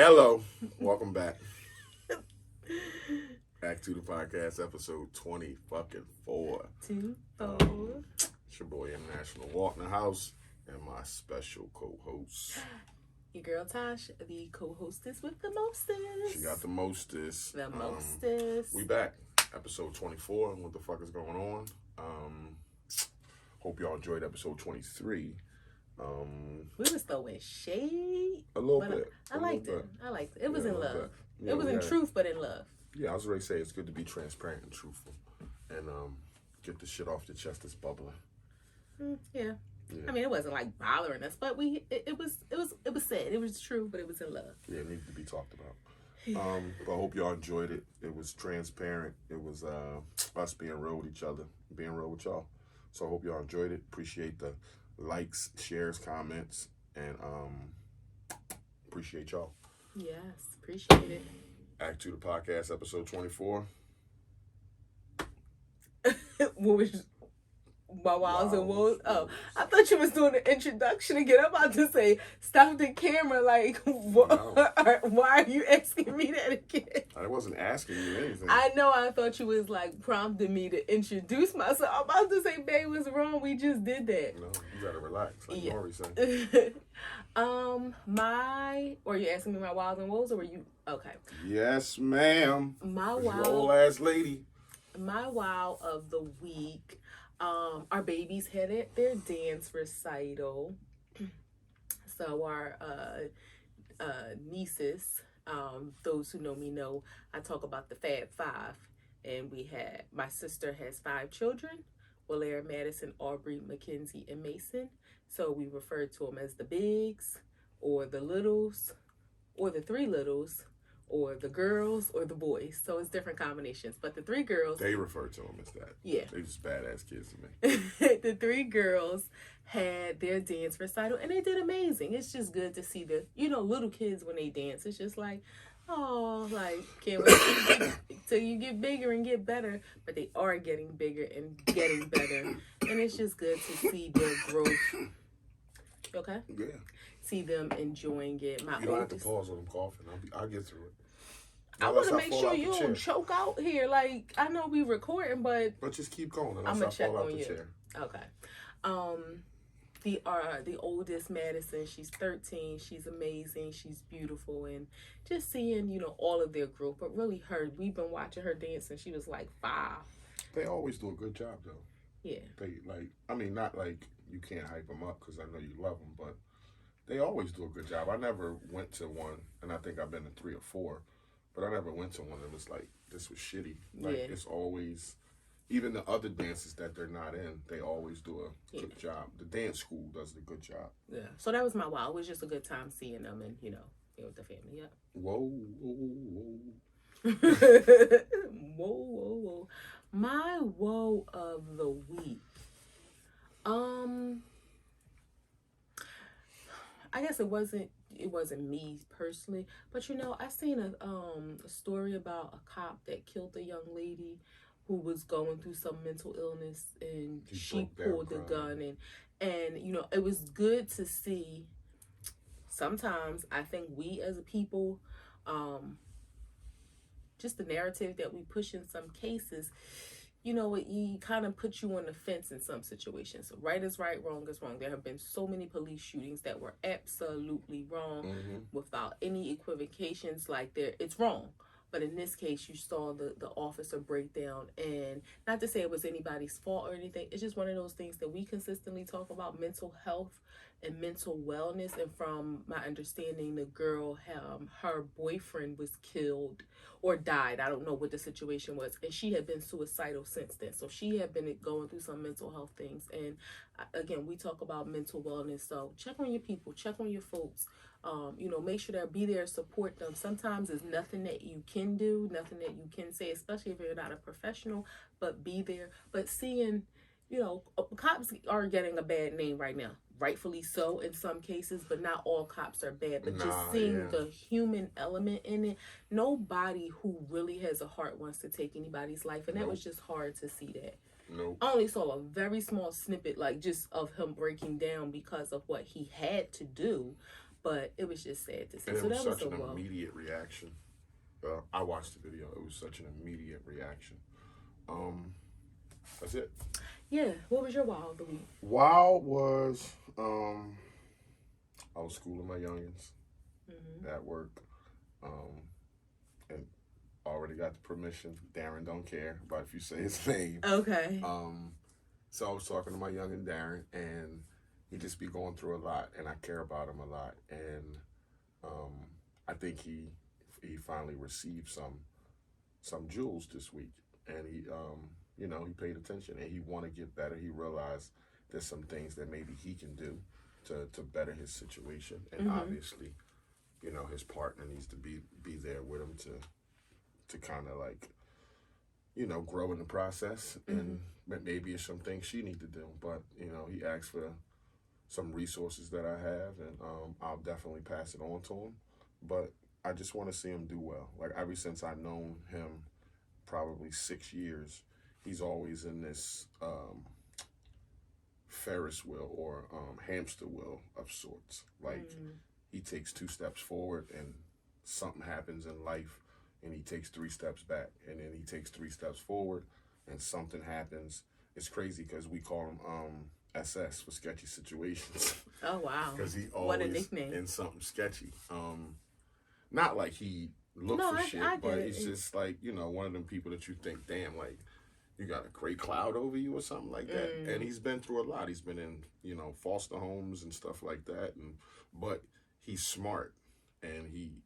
Hello, welcome back. Back to the podcast, episode 20 fucking 4. 2, 4. It's your boy International Walk in the house and my special co-host. Your girl Tosh, the co-hostess with the mostest. She got the mostest. The mostest. We back, episode 24, and what the fuck is going on? Hope y'all enjoyed episode 23. We was throwing shade. A little bit. I liked it. It was in love. Yeah, it was in truth, but in love. Yeah, I was ready to say it's good to be transparent and truthful, and get the shit off the chest that's bubbling. Yeah. I mean, it wasn't like bothering us, but it was said. It was true, but it was in love. Yeah, it needed to be talked about. But I hope y'all enjoyed it. It was transparent. It was us being real with each other, being real with y'all. So I hope y'all enjoyed it. Appreciate the likes, shares, comments, and appreciate y'all. Yes, appreciate it. Back to the podcast, episode 24. What was my wows and woes? Oh, I thought you was doing the introduction again. I'm about to say, stop the camera. Like, what? No. Why are you asking me that again? I wasn't asking you anything. I know. I thought you was like prompting me to introduce myself. I'm about to say, babe, what's wrong? We just did that. No, you gotta relax. Like Maury said. Were you asking me my wows and woes, or were you okay? Yes, ma'am. My wow, old ass lady. My wow of the week. Our babies had their dance recital. So our nieces, those who know me know, I talk about the Fab Five, and my sister has 5 children: Walaire, Madison, Aubrey, Mackenzie, and Mason. So we refer to them as the bigs, or the littles, or the 3 littles, or the girls, or the boys. So it's different combinations. But the 3 girls... They refer to them as that. Yeah. They just badass kids to me. The 3 girls had their dance recital, and they did amazing. It's just good to see the, little kids when they dance. It's just like, oh, like, can't wait till you get bigger and get better. But they are getting bigger and getting better. And it's just good to see their growth. Okay? Yeah. See them enjoying it. You don't have to pause when I'm coughing. I'll get through it. I want to make sure you don't choke out here. Like, I know we recording, but just keep going. I'm gonna check on you. Chair. Okay. The oldest, Madison, she's 13. She's amazing. She's beautiful, and just seeing all of their growth. But really, we've been watching her dance since she was like 5. They always do a good job, though. Yeah. They not like you can't hype them up because I know you love them, but they always do a good job. I never went to one, and I think I've been to 3 or 4, but I never went to one that was like, this was shitty. Like, It's always, even the other dances that they're not in, they always do a good job. The dance school does a good job. Yeah. So that was my wow. It was just a good time seeing them and, being with the family. Yeah. Whoa. Whoa. My woe of the week. I guess it wasn't me personally, but I seen a story about a cop that killed a young lady who was going through some mental illness, and she pulled the gun, and it was good to see. Sometimes I think we as a people, just the narrative that we push in some cases, it kind of puts you on the fence in some situations. So right is right, wrong is wrong. There have been so many police shootings that were absolutely wrong, without any equivocations. Like, it's wrong. But in this case, you saw the officer break down, and not to say it was anybody's fault or anything. It's just one of those things that we consistently talk about: mental health and mental wellness. And from my understanding, the girl, her boyfriend was killed or died. I don't know what the situation was, and she had been suicidal since then. So she had been going through some mental health things. And again, we talk about mental wellness. So check on your people, check on your folks. Make sure to be there, support them. Sometimes there's nothing that you can do, nothing that you can say, especially if you're not a professional, but be there. But seeing, cops are getting a bad name right now. Rightfully so in some cases, but not all cops are bad. But just seeing the human element in it, nobody who really has a heart wants to take anybody's life. And that was just hard to see that. Nope. I only saw a very small snippet, like just of him breaking down because of what he had to do. But it was just sad to see. And it So was that was such a an wow. immediate reaction. I watched the video. It was such an immediate reaction. That's it. Yeah. What was your wow of the week? Wow was I was schooling my youngins at work, and already got the permission. Darren don't care about if you say his name. Okay. So I was talking to my youngin Darren, and he just be going through a lot, and I care about him a lot, and I think he finally received some jewels this week, and he he paid attention, and he want to get better. He realized there's some things that maybe he can do to better his situation, and obviously, his partner needs to be there with him to kind of like, grow in the process, and maybe it's some things she need to do. But he asked for some resources that I have, and I'll definitely pass it on to him. But I just want to see him do well. Like ever since I've known him, probably 6 years, he's always in this Ferris wheel or hamster wheel of sorts. Like he takes 2 steps forward, and something happens in life, and he takes 3 steps back, and then he takes 3 steps forward, and something happens. It's crazy because we call him SS for sketchy situations. Oh wow! Because he What a always nickname. in something sketchy. Not like he looked for shit, but it's just like one of them people that you think, damn, like you got a gray cloud over you or something like that. And he's been through a lot. He's been in foster homes and stuff like that, but he's smart, and he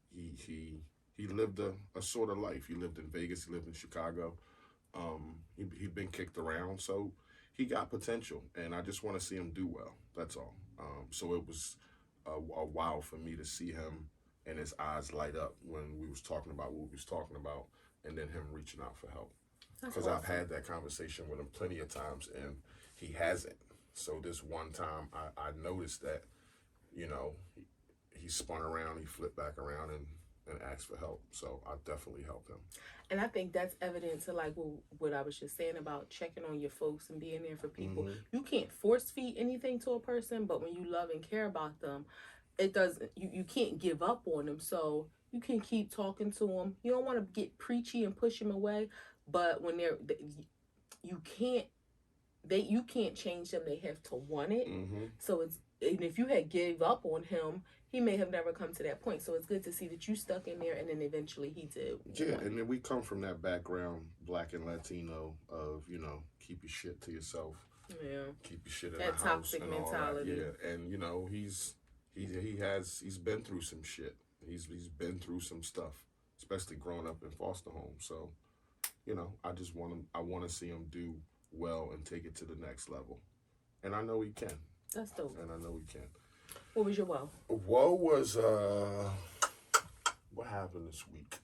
lived a sort of life. He lived in Vegas. He lived in Chicago. He'd been kicked around, so he got potential, and I just want to see him do well. That's all. So it was a wow for me to see him and his eyes light up when we was talking about what we was talking about, and then him reaching out for help. Because awesome. I've had that conversation with him plenty of times, and he hasn't. So this one time, I noticed that, he spun around, he flipped back around, and asked for help. So I definitely helped him. And I think that's evidence to like what I was just saying about checking on your folks and being there for people. You can't force feed anything to a person, but when you love and care about them, it doesn't. You can't give up on them. So you can keep talking to them. You don't want to get preachy and push them away, but when you can't change them. They have to want it. So and if you had gave up on him, he may have never come to that point. So it's good to see that you stuck in there, and then eventually he did. Yeah, and then we come from that background, Black and Latino, of keep your shit to yourself. Yeah. Keep your shit in that the house toxic and mentality. all that. Yeah, and he's been through some shit. He's been through some stuff, especially growing up in foster homes. So, I want to see him do well and take it to the next level, and I know he can. That's dope. And I know he can. What was your woe? Woe was what happened this week?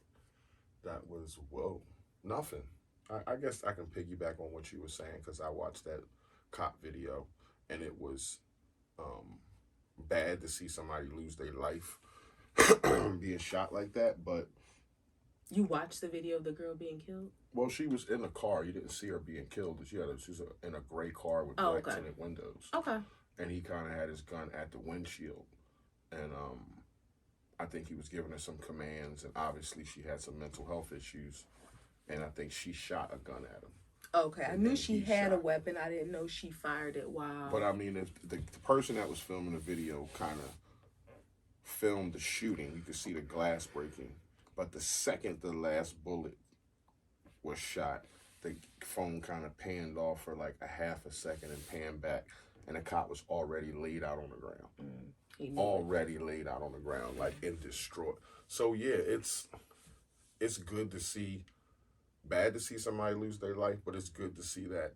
That was nothing. I guess I can piggyback on what you were saying, because I watched that cop video, and it was bad to see somebody lose their life being shot like that. But you watched the video of the girl being killed? Well, she was in the car. You didn't see her being killed. She was in a gray car with black tinted windows. Okay. And he kind of had his gun at the windshield, and I think he was giving her some commands, and obviously she had some mental health issues, and I think she shot a gun at him. Okay, I knew she had a weapon. I didn't know she fired it. Wow. But I mean, if the person that was filming the video kind of filmed the shooting, you could see the glass breaking. But the second the last bullet was shot, the phone kind of panned off for like a half a second and panned back, and the cop was already laid out on the ground. Already laid out on the ground, like and distraught. So yeah, it's good to see. Bad to see somebody lose their life, but it's good to see that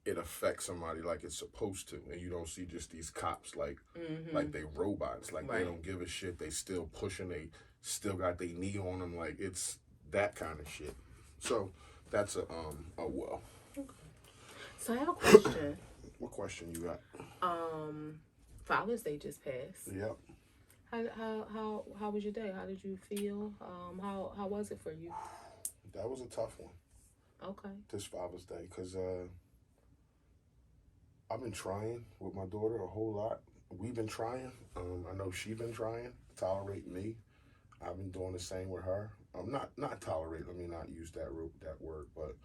it affects somebody like it's supposed to, and you don't see just these cops like they robots, like they don't give a shit. They still pushing. They still got their knee on them. Like it's that kind of shit. So that's a well. Okay. So I have a question. What question you got? Father's Day just passed. Yep. How was your day? How did you feel? How was it for you? That was a tough one. Okay. This Father's Day, because I've been trying with my daughter a whole lot, we've been trying. I know she's been trying to tolerate me. I've been doing the same with her. Not tolerate. Let me not use that word, but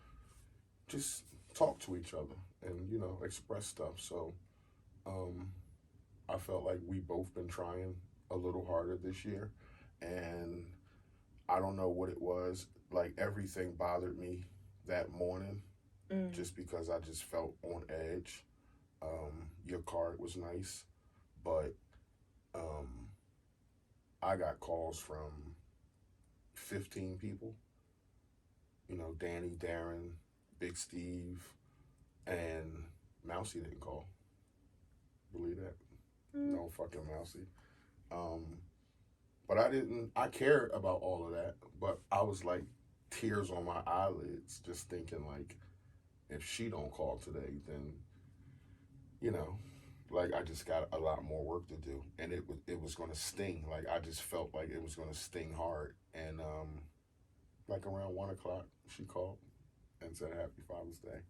just talk to each other and express stuff. So um, I felt like we both been trying a little harder this year, and I don't know what it was. Like everything bothered me that morning, just because I just felt on edge. Your card was nice, but I got calls from 15 people. Danny, Darren, Big Steve, and Mousy didn't call. Believe that? No fucking Mousy. But I cared about all of that, but I was like tears on my eyelids just thinking like, if she don't call today, then, like I just got a lot more work to do, and it was going to sting. Like I just felt like it was going to sting hard, and like around 1 o'clock, she called and said Happy Father's Day.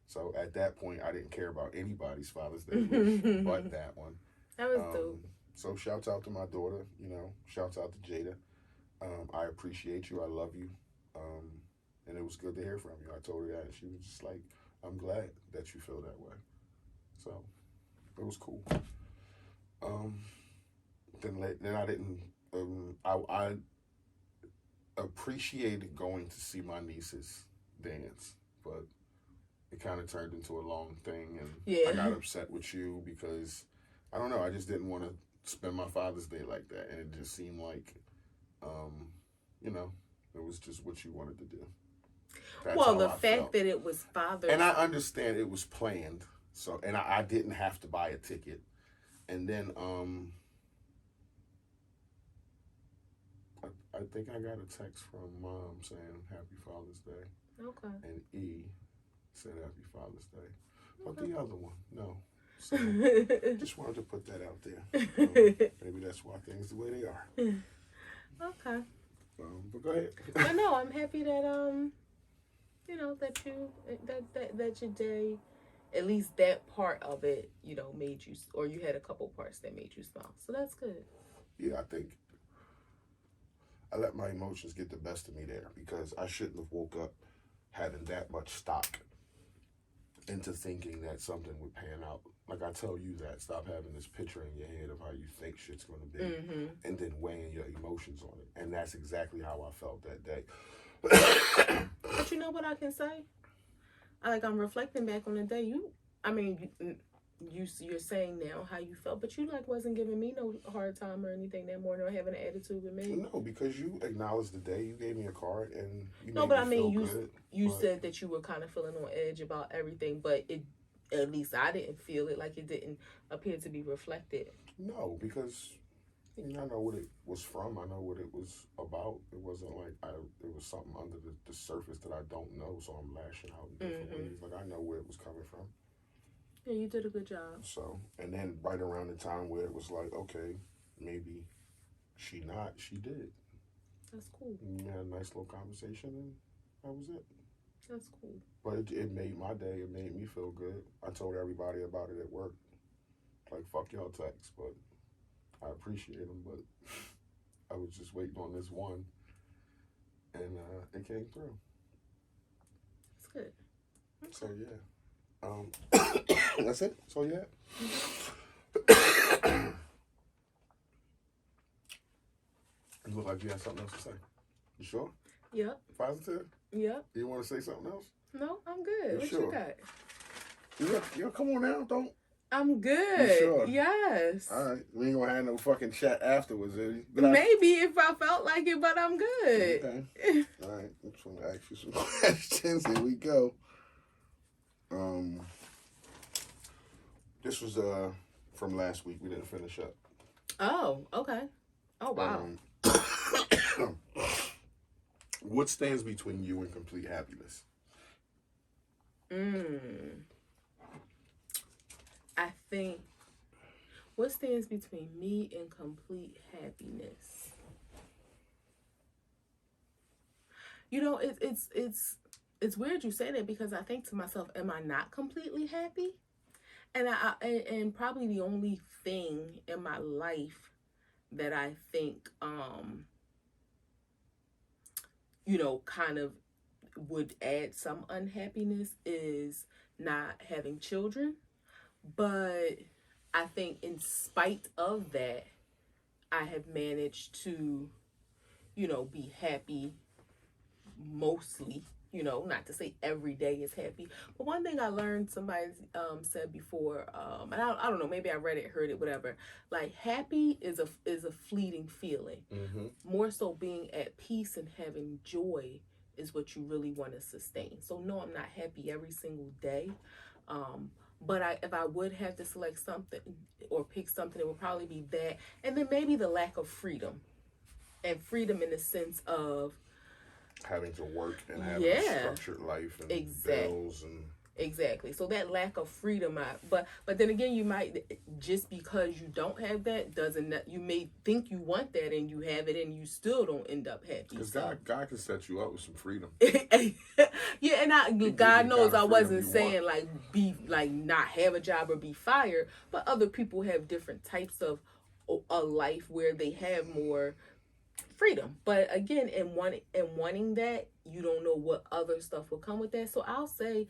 So at that point, I didn't care about anybody's Father's Day wish but that one. That was dope. So shouts out to my daughter, shouts out to Jada. I appreciate you. I love you. And it was good to hear from you. I told her that, and she was just like, I'm glad that you feel that way. So it was cool. Then I didn't, I appreciated going to see my nieces dance, but it kind of turned into a long thing, and I got upset with you because, I don't know, I just didn't want to spend my Father's Day like that, and it just seemed like, it was just what you wanted to do. That's well, the fact that it was Father's Day. And I understand it was planned, so, and I didn't have to buy a ticket. And then, I think I got a text from Mom saying Happy Father's Day. Okay. And E said Happy Father's Day. But the other one, no. So, just wanted to put that out there. Maybe that's why things the way they are. Okay. But go ahead. I know. I'm happy that that your day, at least that part of it, made you, or you had a couple parts that made you smile. So that's good. Yeah, I think I let my emotions get the best of me there, because I shouldn't have woke up having that much stock into thinking that something would pan out. Like I tell you that, stop having this picture in your head of how you think shit's going to be, and then weighing your emotions on it. And that's exactly how I felt that day. But you know what I can say? I'm reflecting back on the day. You're saying now how you felt, but you wasn't giving me no hard time or anything that morning, or having an attitude with me. No, because you acknowledged the day. You gave me a card, and you you said that you were kind of feeling on edge about everything, but at least I didn't feel it. Like it didn't appear to be reflected. No, because I know what it was from. I know what it was about. It wasn't like it was something under the surface that I don't know, so I'm lashing out in different ways. Like I know where it was coming from. Yeah, you did a good job. So, and then right around the time where it was like, okay, maybe she did. That's cool. And we had a nice little conversation, and that was it. That's cool. But it made my day. It made me feel good. I told everybody about it at work. Like, fuck y'all texts, but I appreciate them. But I was just waiting on this one, and it came through. That's good. Okay. So, yeah. That's it. So yeah. You look like you had something else to say. You sure? Yep. Positive? Yep. You want to say something else? No, I'm good. What sure? You got? Yeah, come on now. Don't. I'm good. You sure? Yes. All right. We ain't gonna have no fucking chat afterwards, is you? Maybe if I felt like it, but I'm good. Okay. All right. I'm just gonna ask you some questions. Here we go. This was from last week. We didn't finish up. Oh, okay. Oh, wow. What stands between you and complete happiness? I think what stands between me and complete happiness. It's weird you say that, because I think to myself, am I not completely happy? And probably the only thing in my life that I think, kind of would add some unhappiness is not having children. But I think in spite of that, I have managed to, be happy mostly. Not to say every day is happy, but one thing I learned, somebody said before, and I don't know, maybe I read it, heard it, whatever. Like, happy is a fleeting feeling. Mm-hmm. More so, being at peace and having joy is what you really want to sustain. So no, I'm not happy every single day, but if I would have to select something or pick something, it would probably be that, and then maybe the lack of freedom, and freedom in the sense of having to work and having a structured life and bills and exactly. So that lack of freedom, but then again, you might, just because you don't have that doesn't, you may think you want that and you have it and you still don't end up happy. Because God can set you up with some freedom. Yeah, and God knows I wasn't saying like be like not have a job or be fired, but other people have different types of a life where they have more freedom. But again, in wanting that, you don't know what other stuff will come with that. So I'll say,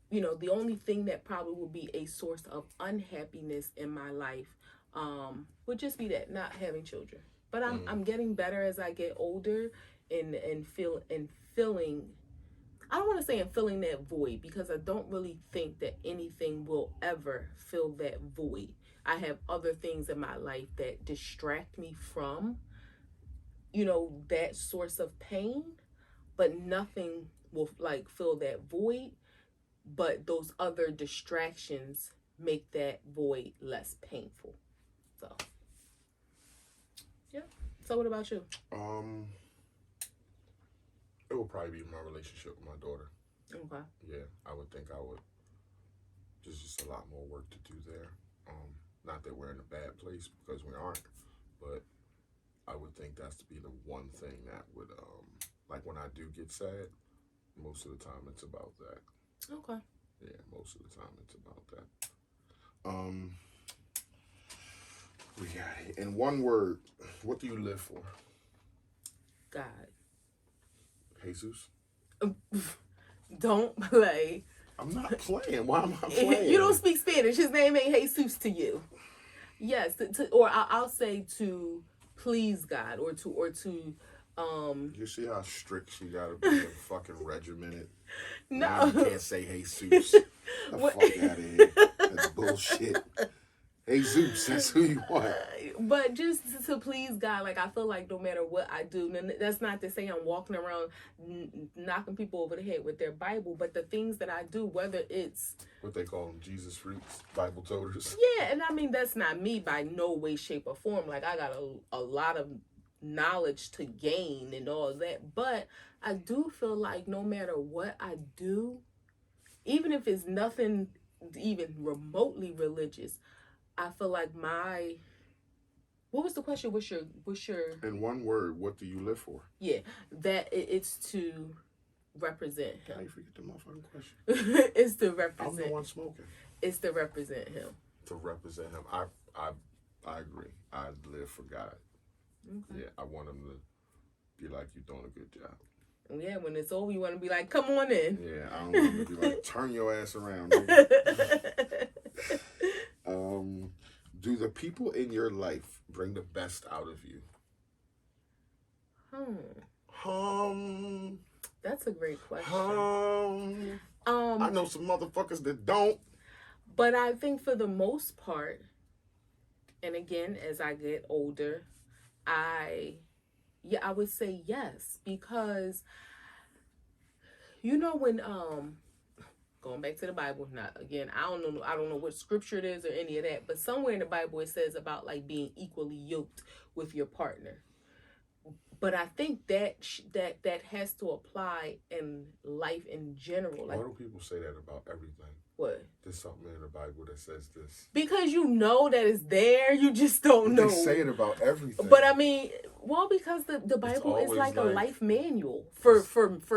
the only thing that probably would be a source of unhappiness in my life would just be that, not having children. But I'm getting better as I get older and feeling, I don't want to say I'm filling that void, because I don't really think that anything will ever fill that void. I have other things in my life that distract me from that source of pain, but nothing will like fill that void. But those other distractions make that void less painful. So, yeah. So what about you? It would probably be my relationship with my daughter. Okay. Yeah, I would think I would. There's just a lot more work to do there. Not that we're in a bad place, because we aren't, but I would think that's to be the one thing that would, like when I do get sad, most of the time it's about that. Okay. Yeah, most of the time it's about that. We got it. In one word, what do you live for? God. Jesus? Don't play. I'm not playing. Why am I playing? You don't speak Spanish. His name ain't Jesus to you. Yes, or I'll say to please God, or to You see how strict she gotta be and fucking regimented? No. Now you can't say Jesus. The fuck out of here. That's bullshit. Jesus, that's who you want. But just to please God, like I feel like no matter what I do, and that's not to say I'm walking around knocking people over the head with their Bible, but the things that I do, whether it's what they call them, Jesus freaks, Bible toters. Yeah, and I mean that's not me by no way, shape, or form. Like I got a lot of knowledge to gain and all that, but I do feel like no matter what I do, even if it's nothing even remotely religious, I feel like what was the question? What's your in one word, what do you live for? Yeah, that it's to represent him. How you forget the motherfucking question? It's to represent. I'm the one smoking. It's to represent him. To represent him. I agree. I live for God. Okay. Yeah, I want him to be like, you're doing a good job. Yeah, when it's over, you want to be like, come on in. Yeah, I don't want to be like, turn your ass around. Do the people in your life bring the best out of you? That's a great question. I know some motherfuckers that don't. But I think for the most part, and again, as I get older, I would say yes, because when going back to the Bible, not again, I don't know what scripture it is or any of that, but somewhere in the Bible it says about like being equally yoked with your partner. But I think that has to apply in life in general. Why Like, do people say that about everything? what? There's something in the Bible that says this. Because you know that it's there, you just don't know. They say it about everything. But I mean, well, because the Bible is like a life manual for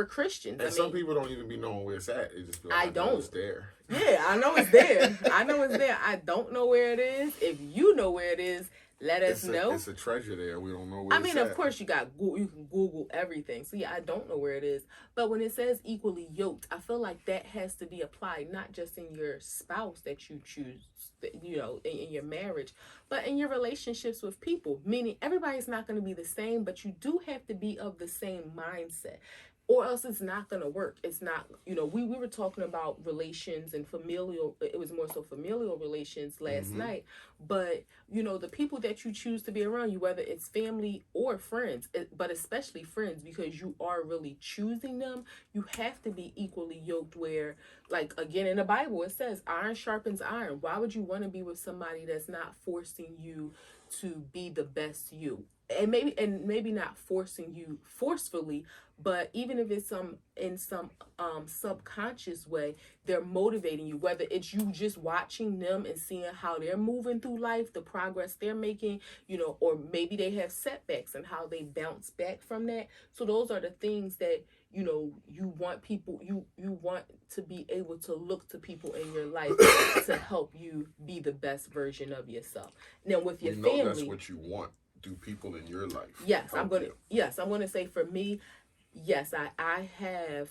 Christians. And some people don't even be knowing where it's at. They just be like, I don't. It's there. Yeah, I know it's there. I know it's there. I don't know where it is. If you know where it is, let us know. It's a treasure there. We don't know where it's at. Of course, you can Google everything. So yeah, I don't know where it is. But when it says equally yoked, I feel like that has to be applied not just in your spouse that you choose, you know, in your marriage, but in your relationships with people. Meaning everybody's not going to be the same, but you do have to be of the same mindset. Or else it's not going to work. It's not, you know, we were talking about relations and familial, it was more so familial relations last night. But, you know, the people that you choose to be around you, whether it's family or friends, but especially friends, because you are really choosing them, you have to be equally yoked where, like, again, in the Bible, it says iron sharpens iron. Why would you want to be with somebody that's not forcing you to be the best you? And maybe not forcing you forcefully, but even if it's in some subconscious way, they're motivating you, whether it's you just watching them and seeing how they're moving through life, the progress they're making, you know, or maybe they have setbacks and how they bounce back from that. So those are the things that, you know, you want people, you want to be able to look to people in your life to help you be the best version of yourself. Now with your family, that's what you want. Do people in your life? Yes, I'm gonna say for me, yes, I have,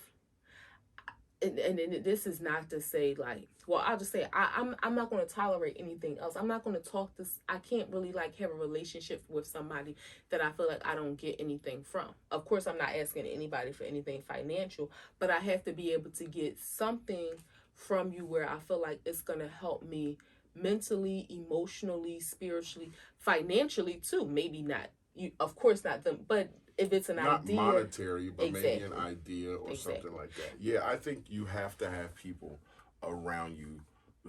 and this is not to say like, well, I'll just say I'm not going to tolerate anything else. I'm not going to talk this. I can't really like have a relationship with somebody that I feel like I don't get anything from. Of course, I'm not asking anybody for anything financial, but I have to be able to get something from you where I feel like it's going to help me mentally, emotionally, spiritually, financially too. Maybe not you, of course not them, but if it's an idea, not monetary, but maybe an idea or something like that. Yeah, I think you have to have people around you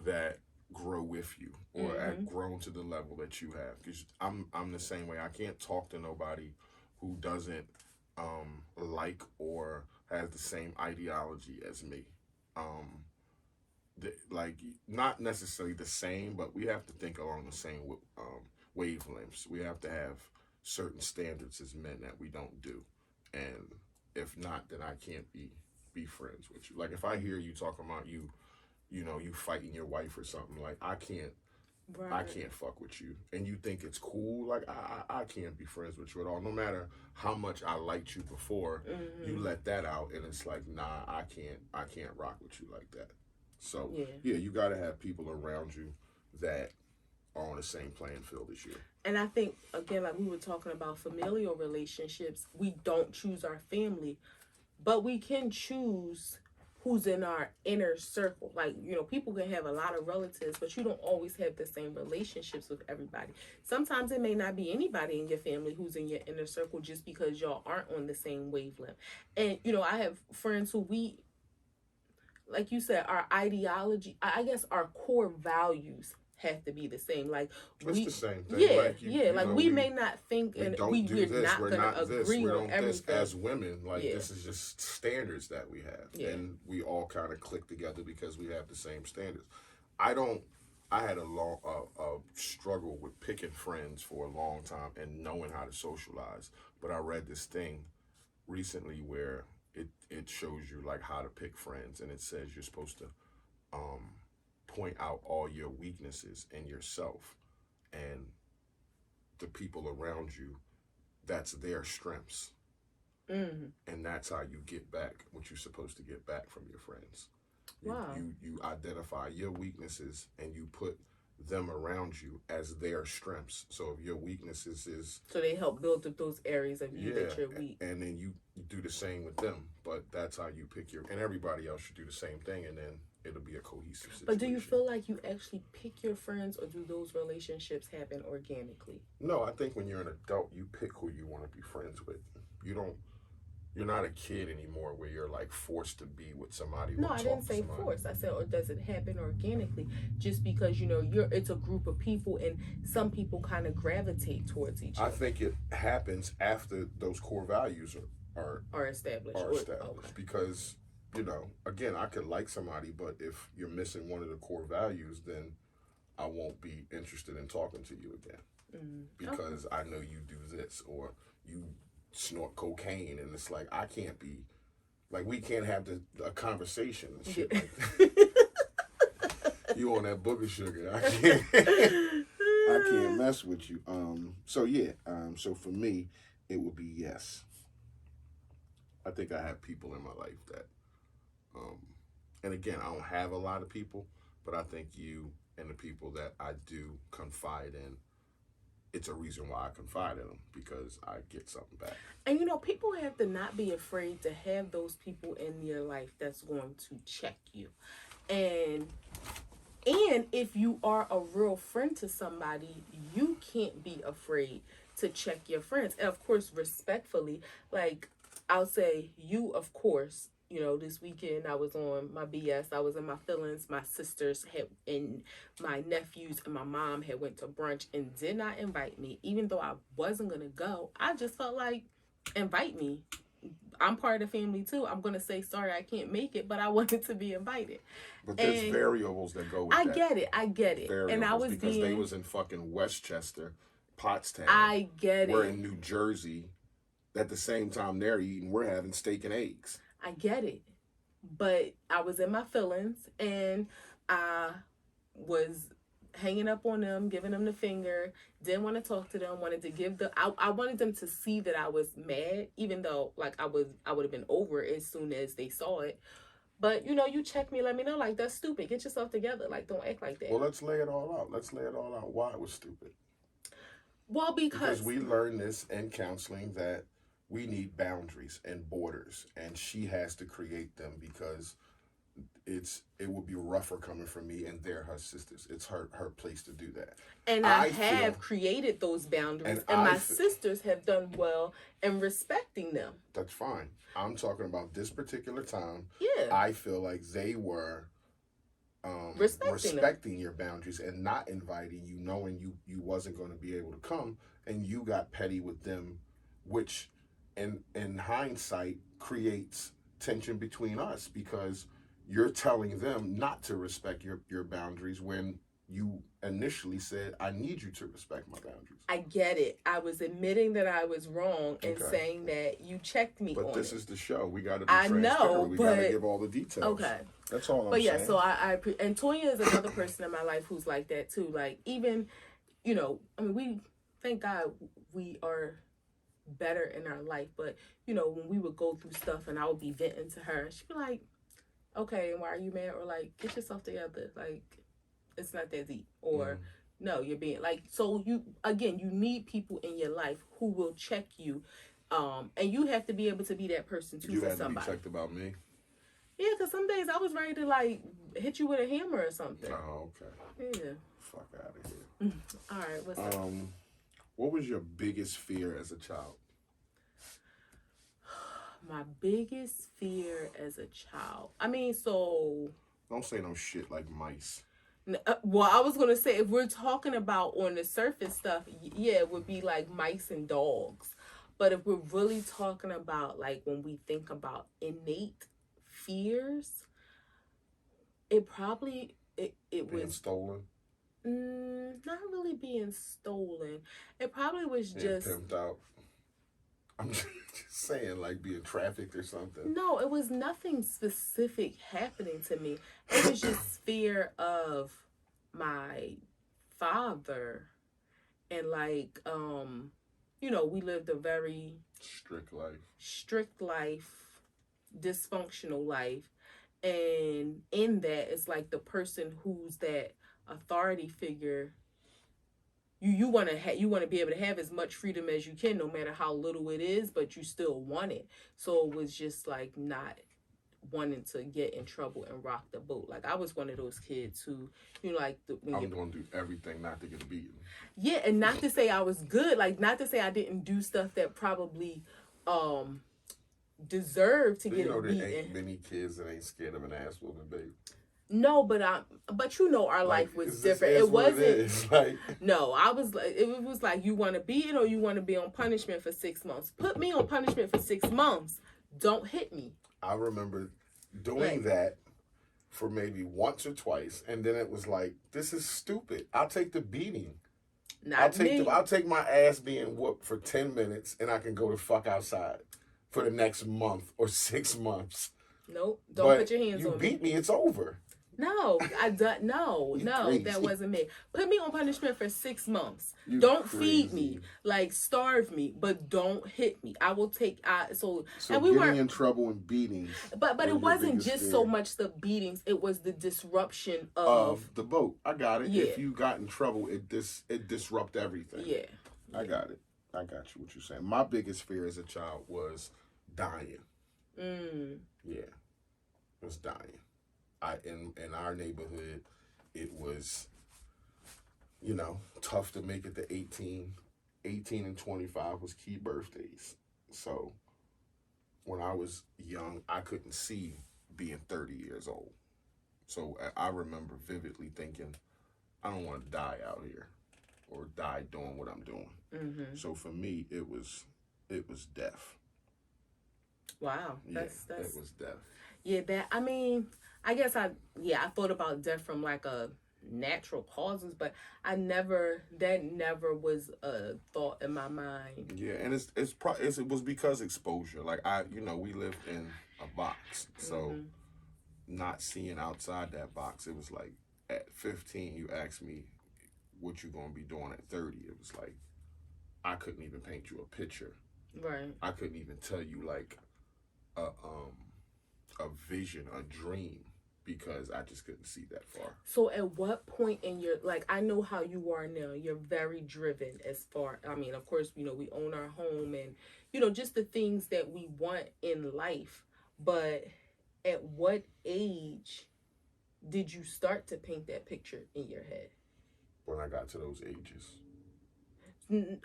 that grow with you or have grown to the level that you have. Because I'm the same way. I can't talk to nobody who doesn't like or has the same ideology as me. Like not necessarily the same, but we have to think along the same wavelengths. We have to have certain standards as men that we don't do, and if not, then I can't be friends with you. Like if I hear you talking about you know, you fighting your wife or something, like I can't fuck with you, and you think it's cool, like I can't be friends with you at all. No matter how much I liked you before, you let that out, and it's like, nah, I can't rock with you like that. So yeah, you got to have people around you that are on the same playing field as you. And I think, again, like we were talking about familial relationships, we don't choose our family, but we can choose who's in our inner circle. Like, you know, people can have a lot of relatives, but you don't always have the same relationships with everybody. Sometimes it may not be anybody in your family who's in your inner circle just because y'all aren't on the same wavelength. And, you know, I have friends who like you said, our ideology, I guess our core values have to be the same. Like it's the same thing. Yeah, like we may not think, and we're not going to agree on everything. As women, like this is just standards that we have, and we all kind of click together because we have the same standards. I had a long struggle with picking friends for a long time and knowing how to socialize, but I read this thing recently where it shows you like how to pick friends, and it says you're supposed to point out all your weaknesses in yourself, and the people around you, that's their strengths. And that's how you get back what you're supposed to get back from your friends. You identify your weaknesses and you put them around you as their strengths. So if your weaknesses is, so they help build up those areas of you that you're weak, and then you do the same with them. But that's how you pick and everybody else should do the same thing, and then it'll be a cohesive situation. But do you feel like you actually pick your friends, or do those relationships happen organically? No, I think when you're an adult, you pick who you want to be friends with. You don't you're not a kid anymore where you're like forced to be with somebody. No, or I talk didn't to say somebody. force. I said, or does it happen organically? Just because it's a group of people, and some people kind of gravitate towards each I other. think it happens after those core values Are established. are established. Okay. Because again, I could like somebody, but if you're missing one of the core values, then I won't be interested in talking to you again. Because I know you do this, or you snort cocaine, and it's like I can't be, like, we can't have a conversation and shit like that. You on that booger sugar? I can't mess with you. So for me, it would be yes. I think I have people in my life that, and again, I don't have a lot of people, but I think you and the people that I do confide in, it's a reason why I confide in them, because I get something back. And people have to not be afraid to have those people in your life that's going to check you. And if you are a real friend to somebody, you can't be afraid to check your friends. And of course, respectfully, like I'll say, you, of course, this weekend I was on my BS. I was in my feelings. My sisters and my nephews and my mom had went to brunch and did not invite me, even though I wasn't going to go. I just felt like, invite me. I'm part of the family too. I'm going to say, sorry, I can't make it, but I wanted to be invited. But there's variables that go with I that. I get it. Variables, and I was because they was in fucking Westchester, Pottstown. I get We're it. in New Jersey. At the same time they're eating, we're having steak and eggs. I get it. But I was in my feelings, and I was hanging up on them, giving them the finger, didn't want to talk to them, wanted to give I wanted them to see that I was mad, even though like I would have been over it as soon as they saw it. But you check me, let me know, like, that's stupid. Get yourself together. Like, don't act like that. Well, let's lay it all out. Why it was stupid. Well, because we learned this in counseling, that we need boundaries and borders, and she has to create them, because it would be rougher coming from me, and they're her sisters. It's her place to do that. And I have created those boundaries, and my sisters have done well in respecting them. That's fine. I'm talking about this particular time. Yeah. I feel like they were respecting your boundaries and not inviting you, knowing you wasn't going to be able to come, and you got petty with them, which in hindsight creates tension between us, because you're telling them not to respect your boundaries when you initially said, I need you to respect my boundaries. I get it. I was admitting that I was wrong and saying that you checked me on it. But this is the show. We got to be transparent. We got to give all the details. Okay. That's all I'm saying. But yeah, so and Toya is another person in my life who's like that too. Like, even, we, thank God we are better in our life. But, when we would go through stuff and I would be venting to her, she'd be like, okay, and why are you mad? Or like, get yourself together. Like, it's not that deep. Or no, you're being like, so you need people in your life who will check you. And you have to be able to be that person too for somebody. You had to be checked about me? Yeah, because some days I was ready to like hit you with a hammer or something. Oh, okay. Yeah. Fuck out of here. All right, what's up? What was your biggest fear as a child? My biggest fear as a child. I mean, so... Don't say no shit like mice. Well, I was going to say, if we're talking about on the surface stuff, yeah, it would be like mice and dogs. But if we're really talking about, like, when we think about innate fears, it probably, it being was... stolen? Not really being stolen. It probably was being just... pimped out. I'm just saying, like being trafficked or something. No, it was nothing specific happening to me. It was just fear of my father. And like, we lived a very strict life, dysfunctional life. And in that, it's like the person who's that authority figure, you want to be able to have as much freedom as you can, no matter how little it is, but you still want it. So it was just like not wanting to get in trouble and rock the boat. Like, I was one of those kids who, like, I'm going to do everything not to get beaten. Yeah, and not to say I was good, like, not to say I didn't do stuff that probably deserve to Do get you a know there beating. ain't many kids that ain't scared of an ass whooping, babe? No, but you know, our Like, life was this different. is It what wasn't. it is. Like, No, I was like, it was like, you want to beat it or you want to be on punishment for 6 months. Put me on punishment for 6 months. Don't hit me. I remember doing Like, that for maybe once or twice, and then it was like, this is stupid. I'll take the beating. not me. I'll take my ass being whooped for 10 minutes, and I can go the fuck outside for the next month or 6 months. Nope. Don't But put your hands you on beat me. me, it's over. No, I don't. No, You no, crazy. that wasn't me. Put me on punishment for 6 months. You Don't crazy. feed me, like starve me, but don't hit me. I will take. So and we getting weren't. in trouble and beatings. But were it your wasn't biggest just fear. so much the beatings. It was the disruption of. Of the boat. I got it. Yeah. If you got in trouble, it disrupt everything. Yeah. I got it. I got you. What you're saying. My biggest fear as a child was dying. Yeah, it was dying. In our neighborhood, it was, tough to make it to 18. 18 and 25 was key birthdays. So when I was young, I couldn't see being 30 years old. So I remember vividly thinking, I don't want to die out here or die doing what I'm doing. Mm-hmm. So for me, it was death. Wow. Yeah, That's it was death. Yeah, I guess I thought about death from like a natural causes, but that never was a thought in my mind. Yeah, and it was because exposure. Like we lived in a box, so not seeing outside that box, it was like at 15, you asked me what you gonna be doing at 30. It was like I couldn't even paint you a picture. Right. I couldn't even tell you like a vision, a dream, because I just couldn't see that far. So at what point in your, like, I know how you are now. You're very driven as far, I mean, of course, we own our home and, just the things that we want in life. But at what age did you start to paint that picture in your head? When I got to those ages.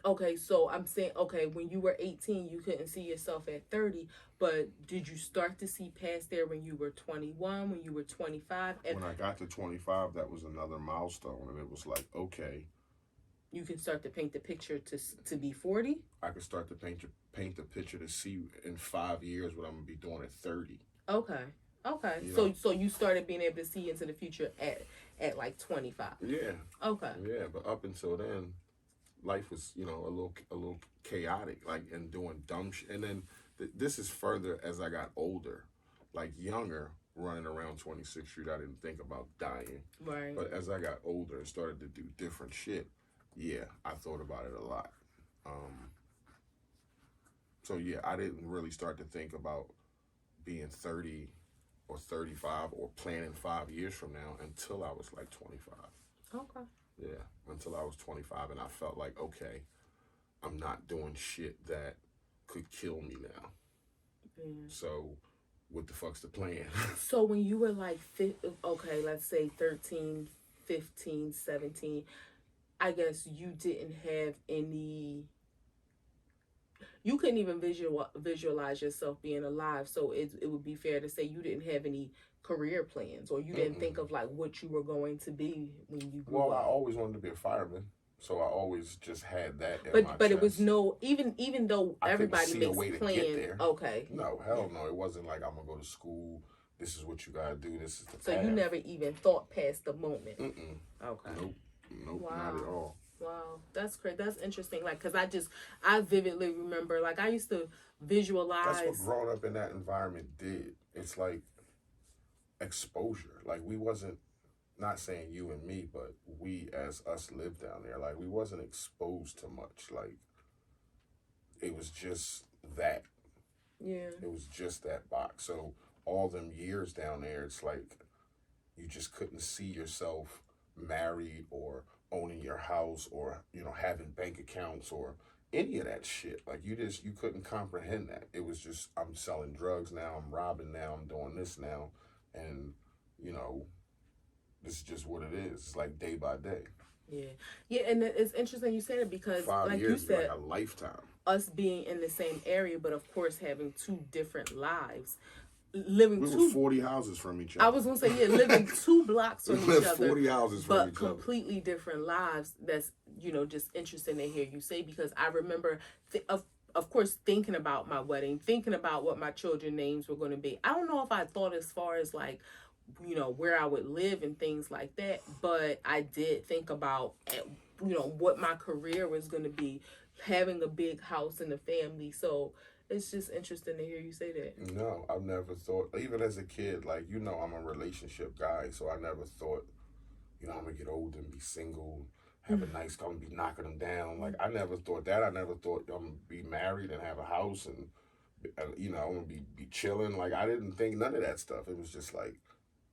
Okay, so I'm saying, when you were 18, you couldn't see yourself at 30, but did you start to see past there when you were 21, when you were 25? When I got to 25, that was another milestone, and it was like, okay. You can start to paint the picture to be 40? I could start to paint the picture to see in 5 years what I'm going to be doing at 30. Okay. So you started being able to see into the future at like 25? Yeah. Okay. Yeah, but up until then, life was, a little chaotic, like, and doing dumb shit. And then this is further as I got older, like younger, running around 26th Street, I didn't think about dying. Right. But as I got older and started to do different shit, yeah, I thought about it a lot. So yeah, I didn't really start to think about being 30 or 35 or planning 5 years from now until I was like 25. Okay. Yeah, until I was 25, and I felt like, okay, I'm not doing shit that could kill me now. So what the fuck's the plan? So when you were like, let's say 13, 15, 17, I guess you didn't have any, you couldn't even visualize yourself being alive. So it would be fair to say you didn't have any career plans, or you didn't think of like what you were going to be when you grew up. I always wanted to be a fireman. So I always just had that in my But chest. it was even though everybody makes plans. Okay. No, hell no. It wasn't like I'm gonna go to school. This is what you gotta do. This is the So path. you never even thought past the moment. Okay. Nope. Wow. Not at all. Wow, that's great. That's interesting. Like, cause I vividly remember. Like, I used to visualize. That's what growing up in that environment did. It's like exposure. Like, we wasn't. Not saying you and me, but we as us lived down there. Like, we wasn't exposed to much. Like, it was just that. Yeah. It was just that box. So all them years down there, it's like you just couldn't see yourself married or owning your house or, having bank accounts or any of that shit. Like, you couldn't comprehend that. It was just, I'm selling drugs now, I'm robbing now, I'm doing this now. And, this is just what it is. It's like day by day. Yeah, and it's interesting you said it because, 5 like you years is like said, a lifetime. us being in the same area, but of course having two different lives, living We were two. 40 houses from each I other. was gonna say, yeah, living 2 blocks We from each lived other, 40 houses from but each other. completely different lives. That's just interesting to hear you say, because I remember, of course, thinking about my wedding, thinking about what my children's names were going to be. I don't know if I thought as far as like, where I would live and things like that, but I did think about, what my career was going to be, having a big house and a family. So it's just interesting to hear you say that. No, I've never thought, even as a kid, like, I'm a relationship guy, so I never thought, I'm going to get old and be single, have a nice, I'm going to be knocking them down. Like, I never thought that. I never thought I'm going to be married and have a house and, I'm going to be chilling. Like, I didn't think none of that stuff. It was just like,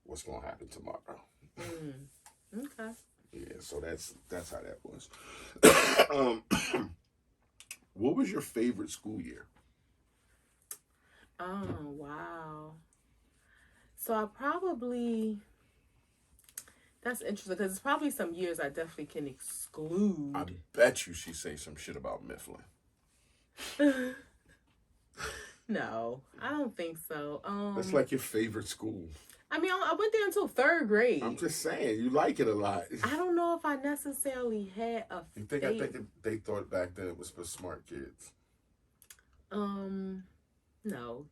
what's going to happen tomorrow? Okay. Yeah, so that's how that was. What was your favorite school year? Oh, wow. So that's interesting, because it's probably some years I definitely can exclude. I bet you she say some shit about Mifflin. No, I don't think so. That's like your favorite school. I mean, I went there until 3rd grade. I'm just saying, you like it a lot. I don't know if I necessarily had a I think they thought back then it was for smart kids. No.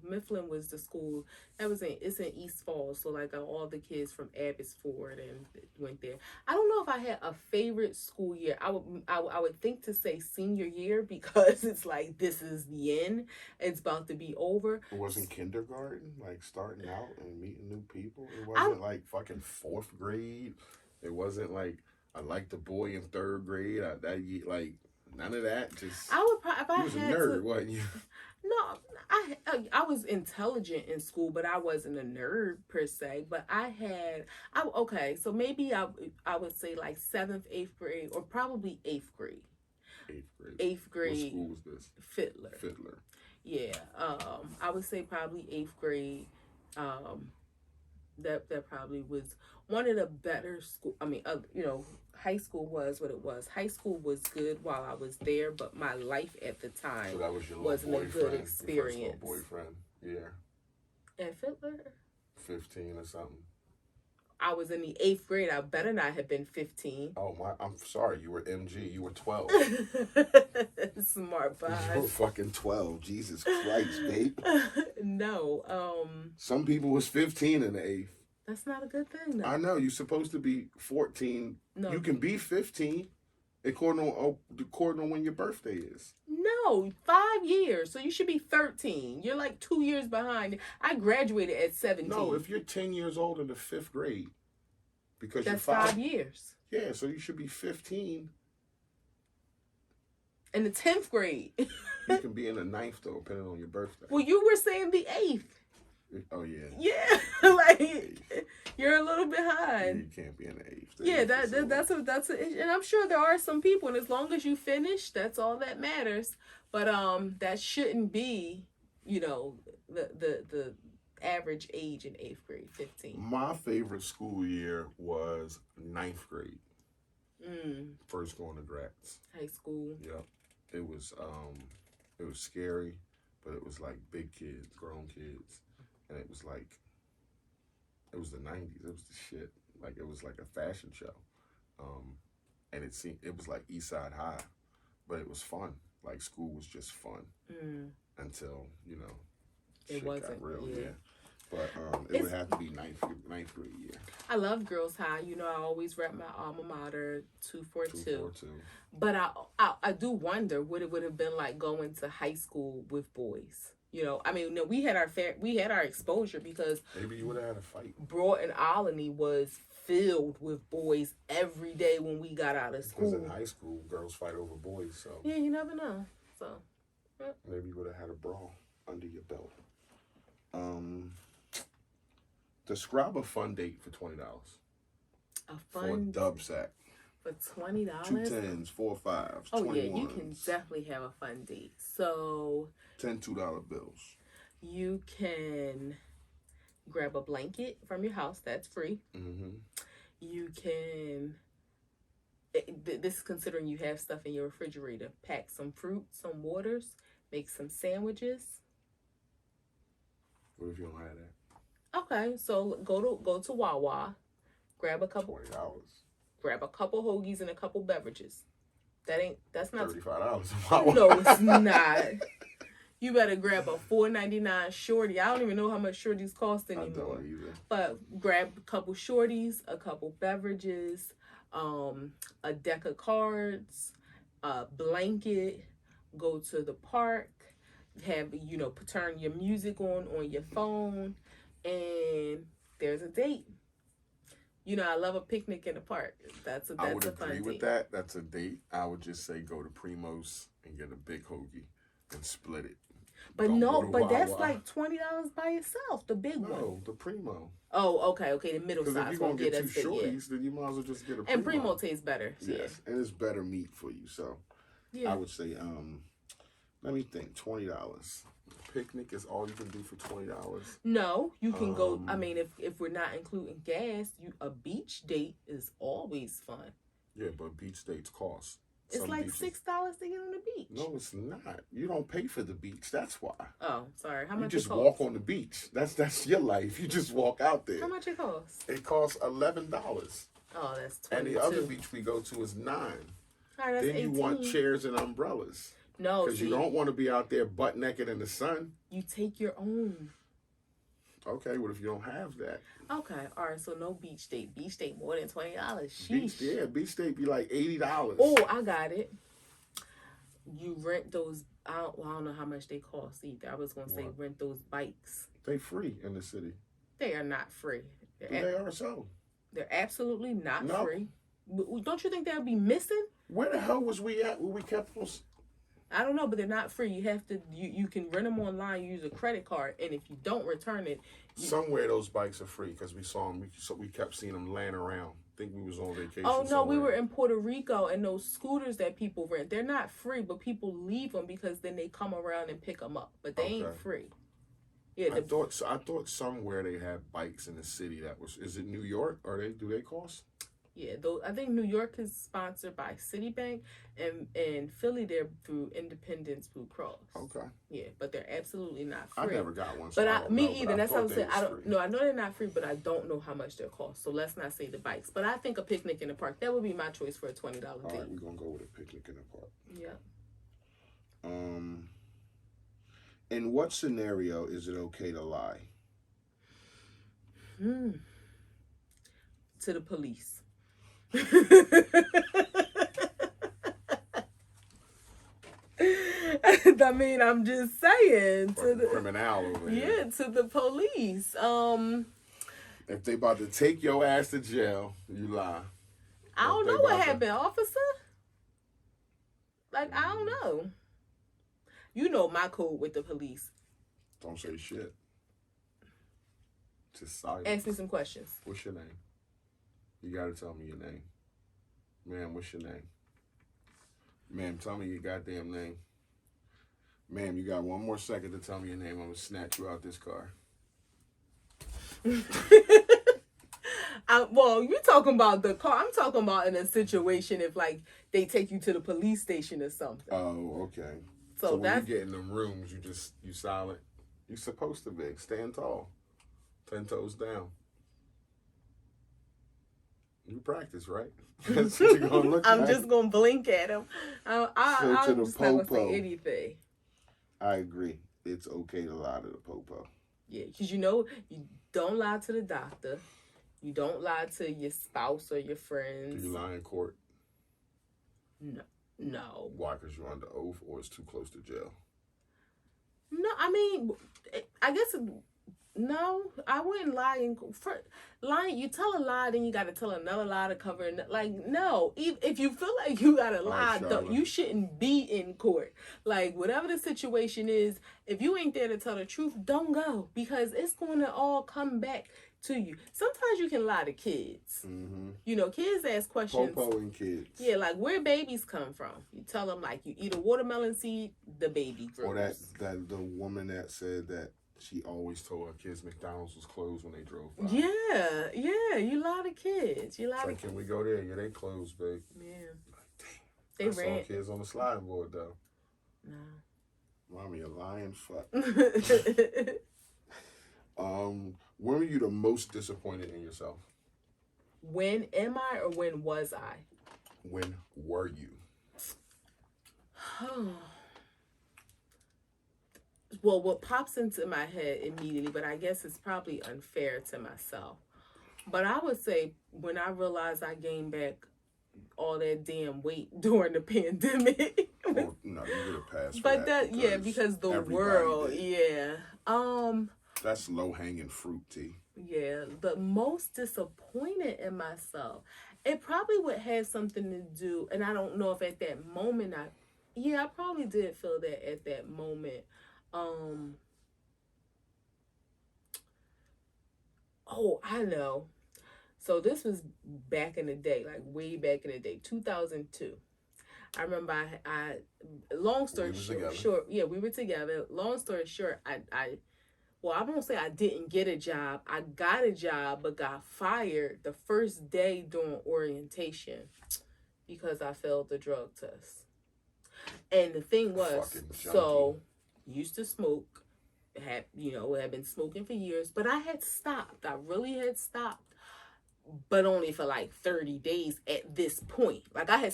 Mifflin was the school that it's in East Falls, so like all the kids from Abbotsford and went there. I don't know if I had a favorite school year. I would think to say senior year, because it's like, this is the end. It's about to be over. It wasn't kindergarten, like starting out and meeting new people. It wasn't like fucking 4th grade. It wasn't like I liked the boy in 3rd grade. Like none of that. Just I would probably, if I you was a nerd, wasn't you? No, I was intelligent in school, but I wasn't a nerd per se. But okay, so maybe I would say like 7th, 8th grade, or probably 8th grade. 8th grade. 8th grade. What school was this? Fiddler. Yeah. I would say probably 8th grade. That probably was one of the better school. I mean, high school was what it was. High school was good while I was there, but my life at the time, so that was your wasn't a good experience. Your first little boyfriend, yeah. At Fiddler? 15 or something. I was in the 8th grade. I better not have been 15. Oh my! I'm sorry. You were MG. You were 12. Smart boss. You were fucking 12. Jesus Christ, babe. No. Some people was 15 in the 8th. That's not a good thing, though. I know. You're supposed to be 14. No. You can be 15 according to when your birthday is. No, 5 years. So you should be 13. You're like 2 years behind. I graduated at 17. No, if you're 10 years old in the 5th grade, because that's you're 5 years. Yeah, so you should be 15. In the 10th grade. You can be in the 9th, though, depending on your birthday. Well, you were saying the 8th. Oh, yeah. Yeah, like, you're a little behind. You can't be in the 8th. Yeah, that's and I'm sure there are some people, and as long as you finish, that's all that matters. But that shouldn't be, the average age in 8th grade, 15. My favorite school year was 9th grade. First going to Gratz. High school. Yep. It was scary, but it was like big kids, grown kids. And it was like, it was the 90s. It was the shit. Like, it was like a fashion show. And it was like East Side High, but it was fun. Like, school was just fun until, it wasn't got real. Yeah. But it would have to be ninth grade year. I love Girls High. I always rep my alma mater, 242. 242. But I do wonder what it would have been like going to high school with boys. I mean, we had our exposure, because maybe you would have had a fight. Broughton Olney was filled with boys every day when we got out of school. Because in high school, girls fight over boys, so yeah, you never know. So maybe you would have had a brawl under your belt. Describe a fun date for $20. A fun for a dub sack. For $20? 2 10s, 4 5s, Oh 21s. yeah, you can definitely have a fun date. So 10 $2 bills. You can grab a blanket from your house. That's free. Mm-hmm. You can This is considering you have stuff in your refrigerator. Pack some fruit, some waters, make some sandwiches. What if you don't have that? Okay, so go to Wawa, grab a couple $20. grab a couple hoagies and a couple beverages. That's not $35. No, it's not. You better grab a $4.99 shorty. I don't even know how much shorties cost anymore. I don't either. But grab a couple shorties, a couple beverages, a deck of cards, a blanket, go to the park, have, turn your music on your phone, and there's a date. I love a picnic in the park. That's a fun date. I would agree with that. That's a date. I would just say go to Primo's and get a big hoagie and split it. But that's like $20 by itself, the big one. No, the Primo. Oh, okay, the middle size. Because if you're going to get two shorties, then you might as well just get a Primo. And Primo tastes better. Yes, yeah. And it's better meat for you. So I would say, let me think, $20. Picnic is all you can do for $20. No, you can go. I mean, if we're not including gas, a beach date is always fun. Yeah, but beach dates cost. It's like $6 to get on the beach. No, it's not. You don't pay for the beach. That's why. Oh, sorry. How much? You just walk on the beach. That's your life. You just walk out there. How much it costs? It costs $11. Oh, that's $22. And the other beach we go to is $9. All right, that's then you 18. want chairs and umbrellas. No, because you don't want to be out there butt naked in the sun. You take your own. Okay, what if you don't have that? Okay, all right. So no beach date. Beach date more than $20. Beach date be like $80. Oh, I got it. You rent those. I don't know how much they cost either. I was gonna say rent those bikes. They free in the city. They are not free. They are so. They're absolutely not free. Don't you think they'll be missing? Where the hell was we at when we kept those? I don't know, but they're not free. You have to. You can rent them online. Use a credit card, and if you don't return it, somewhere those bikes are free because we saw them. We kept seeing them laying around. I think we was on vacation. Oh no, somewhere. we were in Puerto Rico, and those scooters that people rent, they're not free, but people leave them because then they come around and pick them up, but they ain't free. Yeah, I thought somewhere they had bikes in the city that was. Is it New York? Do they cost? Yeah, I think New York is sponsored by Citibank, and Philly they're through Independence Blue Cross. Okay. Yeah, but they're absolutely not free. I never got one. So but me either. That's how I said. I don't know. I know they're not free, but I don't know how much they cost. So let's not say the bikes. But I think a picnic in the park, that would be my choice for a $20 date. All right, we're gonna go with a picnic in the park. Yeah. In what scenario is it okay to lie? To the police. I mean, I'm just saying to the criminal over here. Yeah, to the police. If they about to take your ass to jail, you lie. I don't know what happened, officer. Like, I don't know. You know my code with the police. Don't say shit. Just silence. Ask me some questions. What's your name? You gotta tell me your name. Ma'am, what's your name? Ma'am, tell me your goddamn name. Ma'am, you got one more second to tell me your name. I'm gonna snatch you out this car. Well, you're talking about the car. I'm talking about in a situation if, like, they take you to the police station or something. Oh, okay. So when you get in them rooms, you silent. You're supposed to be. Stand tall. 10 toes down. You practice, right? That's what you're gonna look I'm like. just gonna blink at him. I'm just not gonna say anything. I agree. It's okay to lie to the popo. Yeah, because you don't lie to the doctor. You don't lie to your spouse or your friends. Do you lie in court? No. Why? Because you're under oath, or it's too close to jail? No, I mean, I guess. No, I wouldn't lie lying. You tell a lie, then you got to tell another lie to cover it. Like, no, if you feel like you got to lie, you shouldn't be in court. Like, whatever the situation is, if you ain't there to tell the truth, don't go, because it's going to all come back to you. Sometimes you can lie to kids. Mm-hmm. Kids ask questions. Popo and kids. Yeah, like where babies come from. You tell them, like, you eat a watermelon seed, the baby grows. Or that the woman that said that She always told her kids McDonald's was closed when they drove by. Yeah. You lie to kids. You lie It's to like, can we go there? Yeah, they closed, babe. Yeah. Dang. They I ran. saw kids on the sliding board, though. No. Mommy, a lying fuck. When were you the most disappointed in yourself? When am I or when was I? When were you? Well, what pops into my head immediately, but I guess it's probably unfair to myself. But I would say when I realized I gained back all that damn weight during the pandemic. Oh, no, you get a pass for But that. because the everybody world, did. yeah. That's low-hanging fruit, T. Yeah, the most disappointed in myself. It probably would have something to do, and I don't know if at that moment I probably did feel that at that moment. Oh, I know. So this was back in the day, like way back in the day, 2002. I remember I long story short, yeah, we were together. Long story short, I won't say I didn't get a job. I got a job, but got fired the first day during orientation because I failed the drug test. And the thing was, so used to smoke, had been smoking for years, but I had stopped. I really had stopped, but only for like 30 days at this point. Like I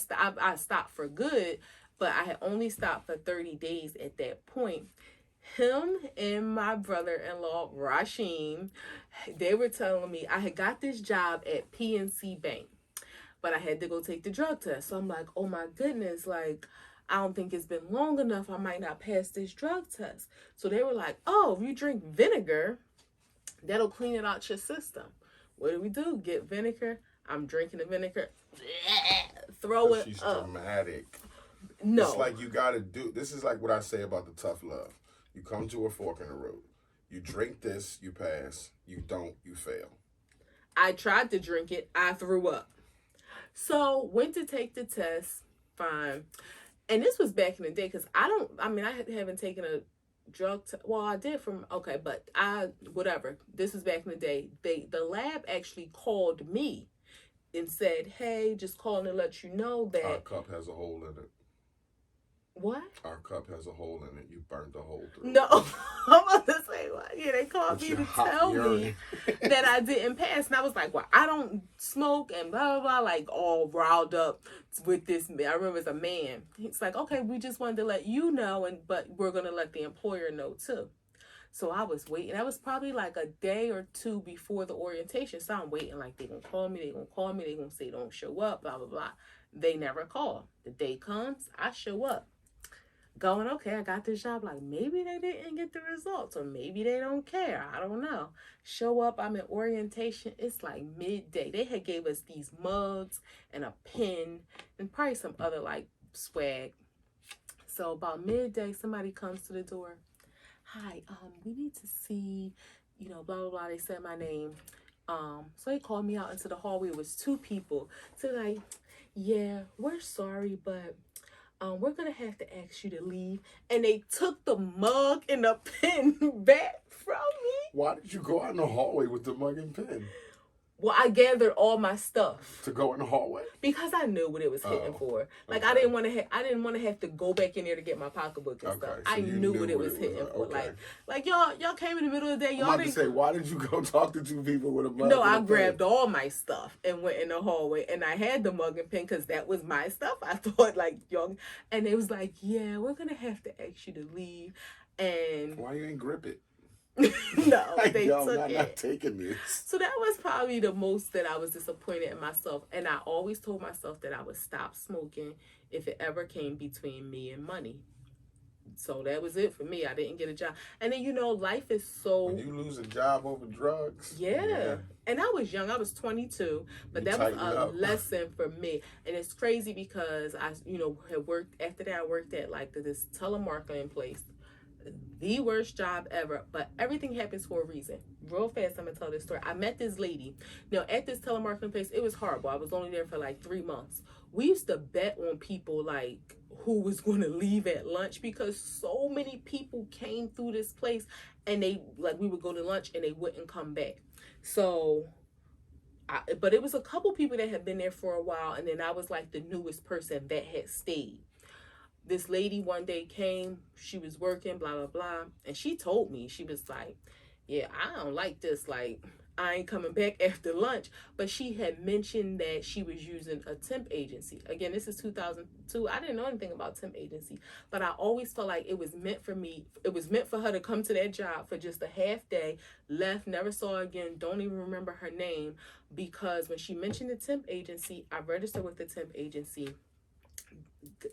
stopped for good, but I had only stopped for 30 days at that point. Him and my brother-in-law, Rashim, they were telling me I had got this job at PNC Bank, but I had to go take the drug test. So I'm like, oh my goodness, like, I don't think it's been long enough. I might not pass this drug test. So they were like, oh, if you drink vinegar, that'll clean it out your system. What do? Get vinegar. I'm drinking the vinegar. Throw it She's up. dramatic. No. It's like you got to do, this is like what I say about the tough love. You come to a fork in the road. You drink this, you pass. You don't, you fail. I tried to drink it. I threw up. So went to take the test. Fine. And this was back in the day because I haven't taken a drug test. Well, I did but whatever. This was back in the day. The lab actually called me and said, hey, just calling to let you know that our cup has a hole in it. What? Our cup has a hole in it. You burned the hole through. No, I'm about to say what? Yeah, they called me to tell me that I didn't pass, and I was like, "Well, I don't smoke," and blah blah blah, like all riled up with this. I remember it's a man. He's like, "Okay, we just wanted to let you know, but we're gonna let the employer know too." So I was waiting. That was probably like a day or two before the orientation. So I'm waiting, like they gonna call me. They gonna say don't show up. Blah blah blah. They never call. The day comes, I show up. Going, okay, I got this job. Like, maybe they didn't get the results, or maybe they don't care. I don't know. Show up, I'm in orientation. It's like midday. They had gave us these mugs and a pen and probably some other like swag. So about midday, somebody comes to the door. Hi, we need to see, blah blah blah. They said my name. So they called me out into the hallway. It was 2 people. So like, yeah, we're sorry, but we're gonna have to ask you to leave. And they took the mug and the pen back from me. Why did you go out in the hallway with the mug and pen? Well, I gathered all my stuff to go in the hallway because I knew what it was hitting for. Like, okay. I didn't want to have to go back in there to get my pocketbook and stuff. So I knew what it was hitting for. Okay. Like y'all came in the middle of the day. Y'all didn't say, why did you go talk to 2 people with a mug? No, I grabbed all my stuff and went in the hallway, and I had the mug and pen because that was my stuff. I thought like y'all, and it was like, yeah, we're gonna have to ask you to leave. And why you ain't grip it? No, they took it. Not taking this. So that was probably the most that I was disappointed in myself. And I always told myself that I would stop smoking if it ever came between me and money. So that was it for me. I didn't get a job. And then, life is so... When you lose a job over drugs. Yeah. And I was young. I was 22. But that was a lesson for me. And it's crazy because I, had worked... After that, I worked at, like, this telemarketing place. the worst job ever, but everything happens for a reason. Real fast, I'm gonna tell this story. I met this lady. Now, at this telemarketing place, it was horrible. I was only there for like 3 months. We used to bet on people like who was going to leave at lunch because so many people came through this place and they like we would go to lunch and they wouldn't come back. So but it was a couple people that had been there for a while, and then I was like the newest person that had stayed. This lady one day came, she was working, blah, blah, blah. And she told me, she was like, yeah, I don't like this. Like, I ain't coming back after lunch. But she had mentioned that she was using a temp agency. Again, this is 2002. I didn't know anything about temp agency. But I always felt like it was meant for me. It was meant for her to come to that job for just a half day, left, never saw her again, don't even remember her name. Because when she mentioned the temp agency, I registered with the temp agency.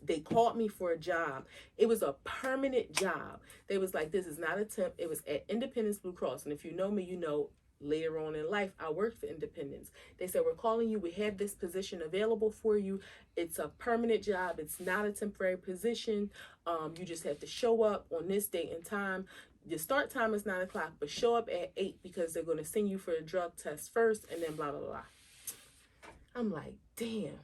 They called me for a job. It was a permanent job. They was like, this is not a temp. It was at Independence Blue Cross. And if you know me, you know later on in life, I worked for Independence. They said, we're calling you. We have this position available for you. It's a permanent job. It's not a temporary position. You just have to show up on this date and time. Your start time is 9 o'clock, but show up at 8 because they're going to send you for a drug test first and then blah, blah, blah. I'm like, damn.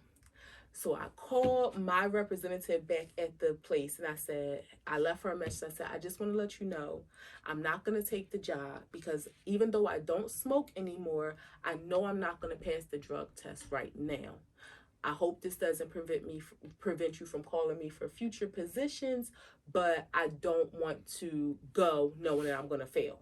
So I called my representative back at the place and I said, I left her a message. I said, I just want to let you know, I'm not going to take the job because even though I don't smoke anymore, I know I'm not going to pass the drug test right now. I hope this doesn't prevent you from calling me for future positions, but I don't want to go knowing that I'm going to fail.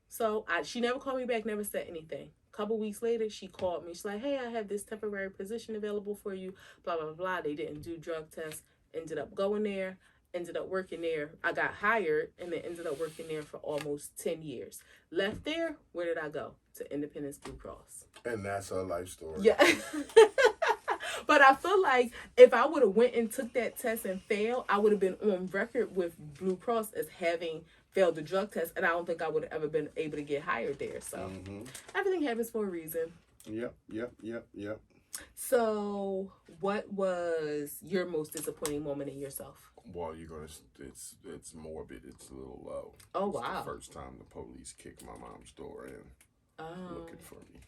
So she never called me back, never said anything. Couple weeks later, she called me. She's like, hey, I have this temporary position available for you, blah, blah, blah. They didn't do drug tests. Ended up going there, ended up working there. I got hired and then ended up working there for almost 10 years. Left there, where did I go? To Independence Blue Cross. And that's her life story. Yeah. But I feel like if I would have went and took that test and failed, I would have been on record with Blue Cross as having failed the drug test, and I don't think I would have ever been able to get hired there. So everything happens for a reason. Yep. So what was your most disappointing moment in yourself? Well, it's morbid. It's a little low. Oh, it's wow. The first time the police kicked my mom's door in looking for me.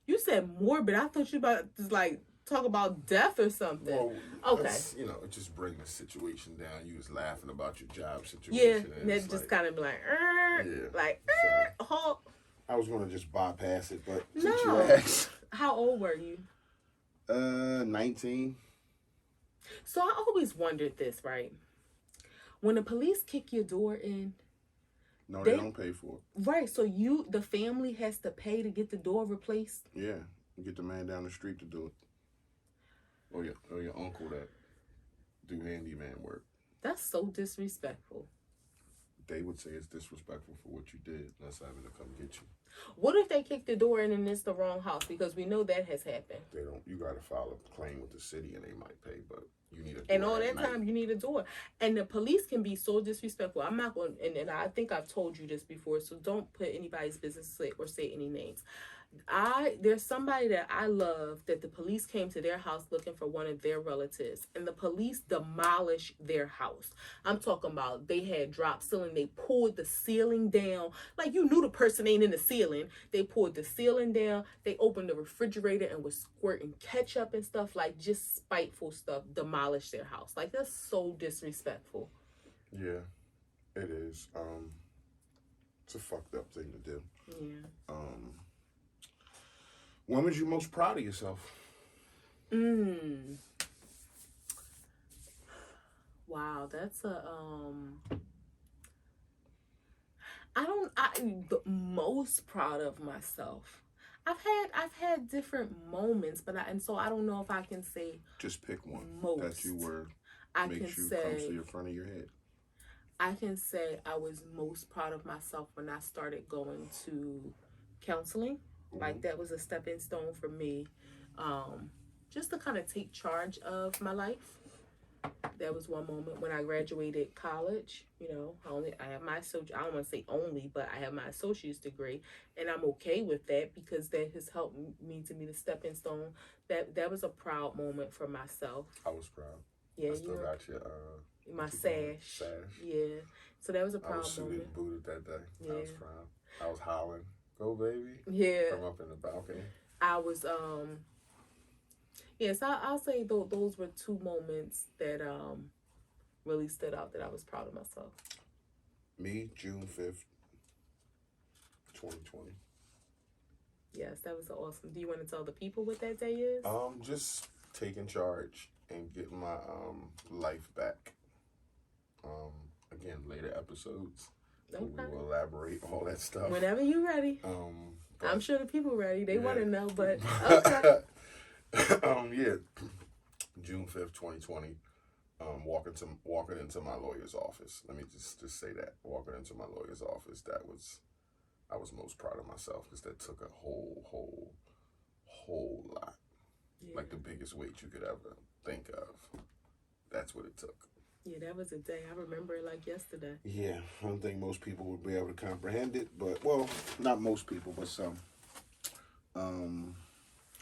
You said morbid. I thought you about to like talk about death or something. Well, okay. It just bring the situation down. You was laughing about your job situation. Yeah, that just kind of be like, halt. I was gonna just bypass it, but no. since you asked, how old were you? 19. So I always wondered this, right? When the police kick your door in, no, they don't pay for it. Right, so the family has to pay to get the door replaced? Yeah, you get the man down the street to do it. Or your uncle that do handyman work. That's so disrespectful. They would say it's disrespectful for what you did. That's having to come get you. What if they kick the door in and it's the wrong house? Because we know that has happened. They don't. You got to file a claim with the city, and they might pay, but you need a door. And all that time, you need a door. And the police can be so disrespectful. I'm not going, and I think I've told you this before, so don't put anybody's business or say any names. There's somebody that I love that the police came to their house looking for one of their relatives, and the police demolished their house. I'm talking about they had drop ceiling. They pulled the ceiling down. Like, you knew the person ain't in the ceiling. They pulled the ceiling down. They opened the refrigerator and was squirting ketchup and stuff, like just spiteful stuff. Demolished their house. Like, that's so disrespectful. Yeah, it is. It's a fucked up thing to do. Yeah. When was you most proud of yourself? Wow, that's a the most proud of myself. I've had different moments, but so I don't know if I can say just pick one most. That you were comes to your front of your head. I can say I was most proud of myself when I started going to counseling. Like, that was a stepping stone for me, just to kind of take charge of my life. That was one moment when I graduated college. You know, I have my I don't want to say only, but I have my associate's degree, and I'm okay with that because that has helped me to be the stepping stone. That was a proud moment for myself. I was proud. Yeah, I still got your my sash. Yeah. So that was a I proud was suited moment. and booted that day. Yeah. I was proud. I was hollering, "Go, baby!" Yeah. From up in the balcony. I was yes, I'll say those were two moments that really stood out that I was proud of myself. Me, June 5th, 2020. Yes, that was awesome. Do you want to tell the people what that day is? Just taking charge and getting my life back. Again, later episodes. Okay. We will elaborate all that stuff. Whenever you're ready. I'm sure the people ready. They want to know, but okay. Yeah. June 5th, 2020. Walking into my lawyer's office. Let me just say that. Walking into my lawyer's office, I was most proud of myself because that took a whole lot. Yeah. Like the biggest weight you could ever think of. That's what it took. Yeah, that was a day. I remember it like yesterday. Yeah, I don't think most people would be able to comprehend it, but, well, not most people, but some.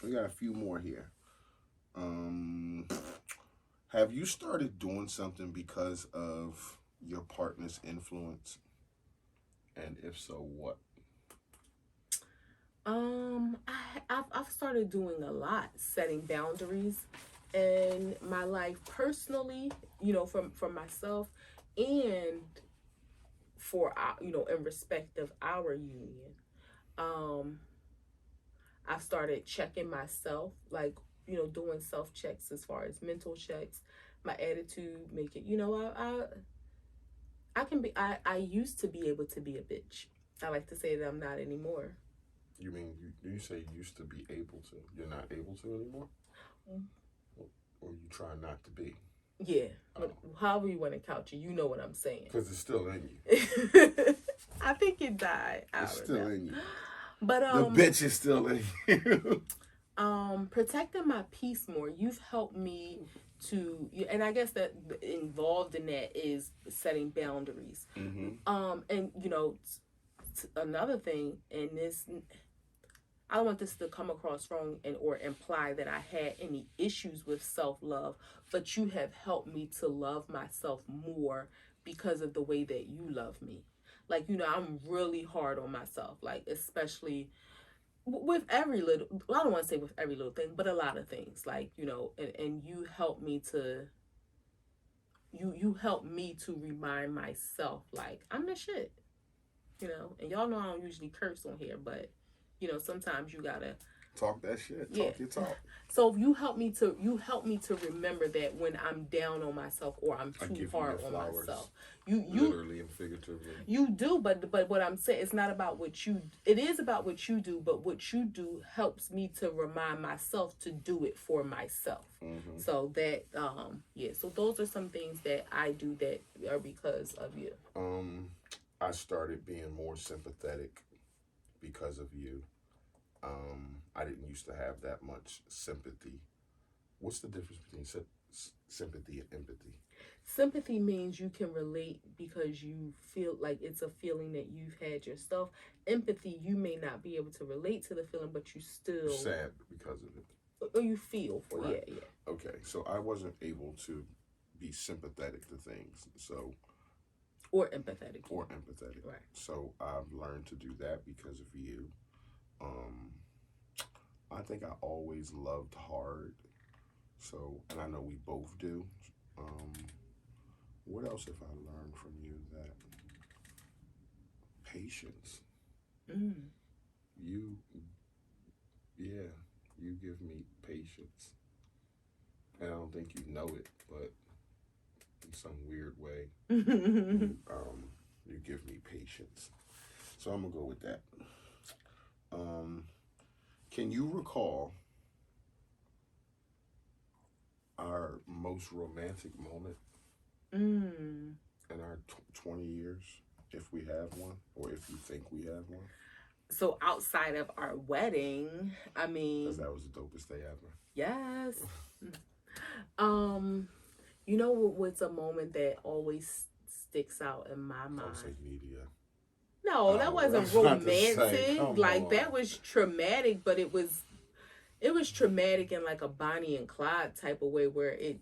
We got a few more here. Have you started doing something because of your partner's influence? And if so, what? I've started doing a lot, setting boundaries in my life personally, from myself, and for in respect of our union. I've started checking myself, like, doing self checks as far as mental checks, my attitude, making, I used to be able to be a bitch. I like to say that I'm not anymore. You mean, you say you used to be able to? You're not able to anymore? Or you try not to be? Yeah. However you want to couch it, you know what I'm saying. Because it's still in you. I think it died. It's still in you. But the bitch is still in you. Protecting my peace more. You've helped me to, and I guess that involved in that is setting boundaries. Mm-hmm. And another thing, and this, I don't want this to come across wrong or imply that I had any issues with self-love, but you have helped me to love myself more because of the way that you love me. Like, I'm really hard on myself, like, especially with every little, I don't want to say with every little thing, but a lot of things, like, and you help me to, you help me to remind myself, like, I'm the shit, and y'all know I don't usually curse on here, but, sometimes you gotta talk that shit. Talk your talk. So you help me to remember that when I'm down on myself or I'm too hard on myself. You literally and figuratively. You do, but what I'm saying, it's not about what you. It is about what you do, but what you do helps me to remind myself to do it for myself. Mm-hmm. So that So those are some things that I do that are because of you. I started being more sympathetic because of you. I didn't used to have that much sympathy. What's the difference between sympathy and empathy? Sympathy means you can relate because you feel like it's a feeling that you've had yourself. Empathy, you may not be able to relate to the feeling, but you still sad because of it. Or you feel for right. Yeah. Okay, so I wasn't able to be sympathetic to things, so or empathetic. Right. So I've learned to do that because of you. I think I always loved hard. So, and I know we both do. What else have I learned from you? That patience. You give me patience. And I don't think you know it, but in some weird way, you give me patience. So I'm gonna go with that. Can you recall our most romantic moment in our 20 years, if we have one, or if you think we have one? So outside of our wedding, I mean, because that was the dopest day ever. Yes. What's a moment that always sticks out in my mind? Don't say media. No, that wasn't romantic. Like, that was traumatic, but it was traumatic in like a Bonnie and Clyde type of way where it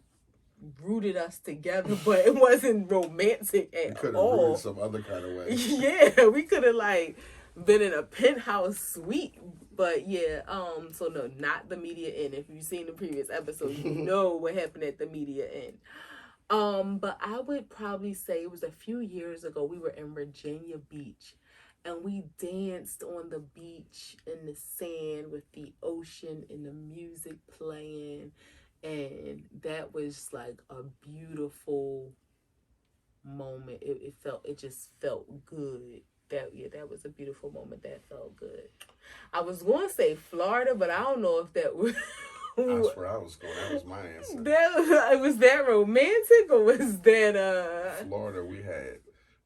rooted us together, but it wasn't romantic We at could have all. rooted some other kind of way. Yeah, we could have like been in a penthouse suite. But yeah, so no, not the media inn. If you've seen the previous episode, you know what happened at the media inn. But I would probably say it was a few years ago. We were in Virginia Beach, and we danced on the beach in the sand with the ocean and the music playing, and that was like a beautiful moment. It just felt good. That was a beautiful moment. That felt good. I was going to say Florida, but I don't know if that was. That's where I was going. That was my answer. Was that romantic or was that Florida, we had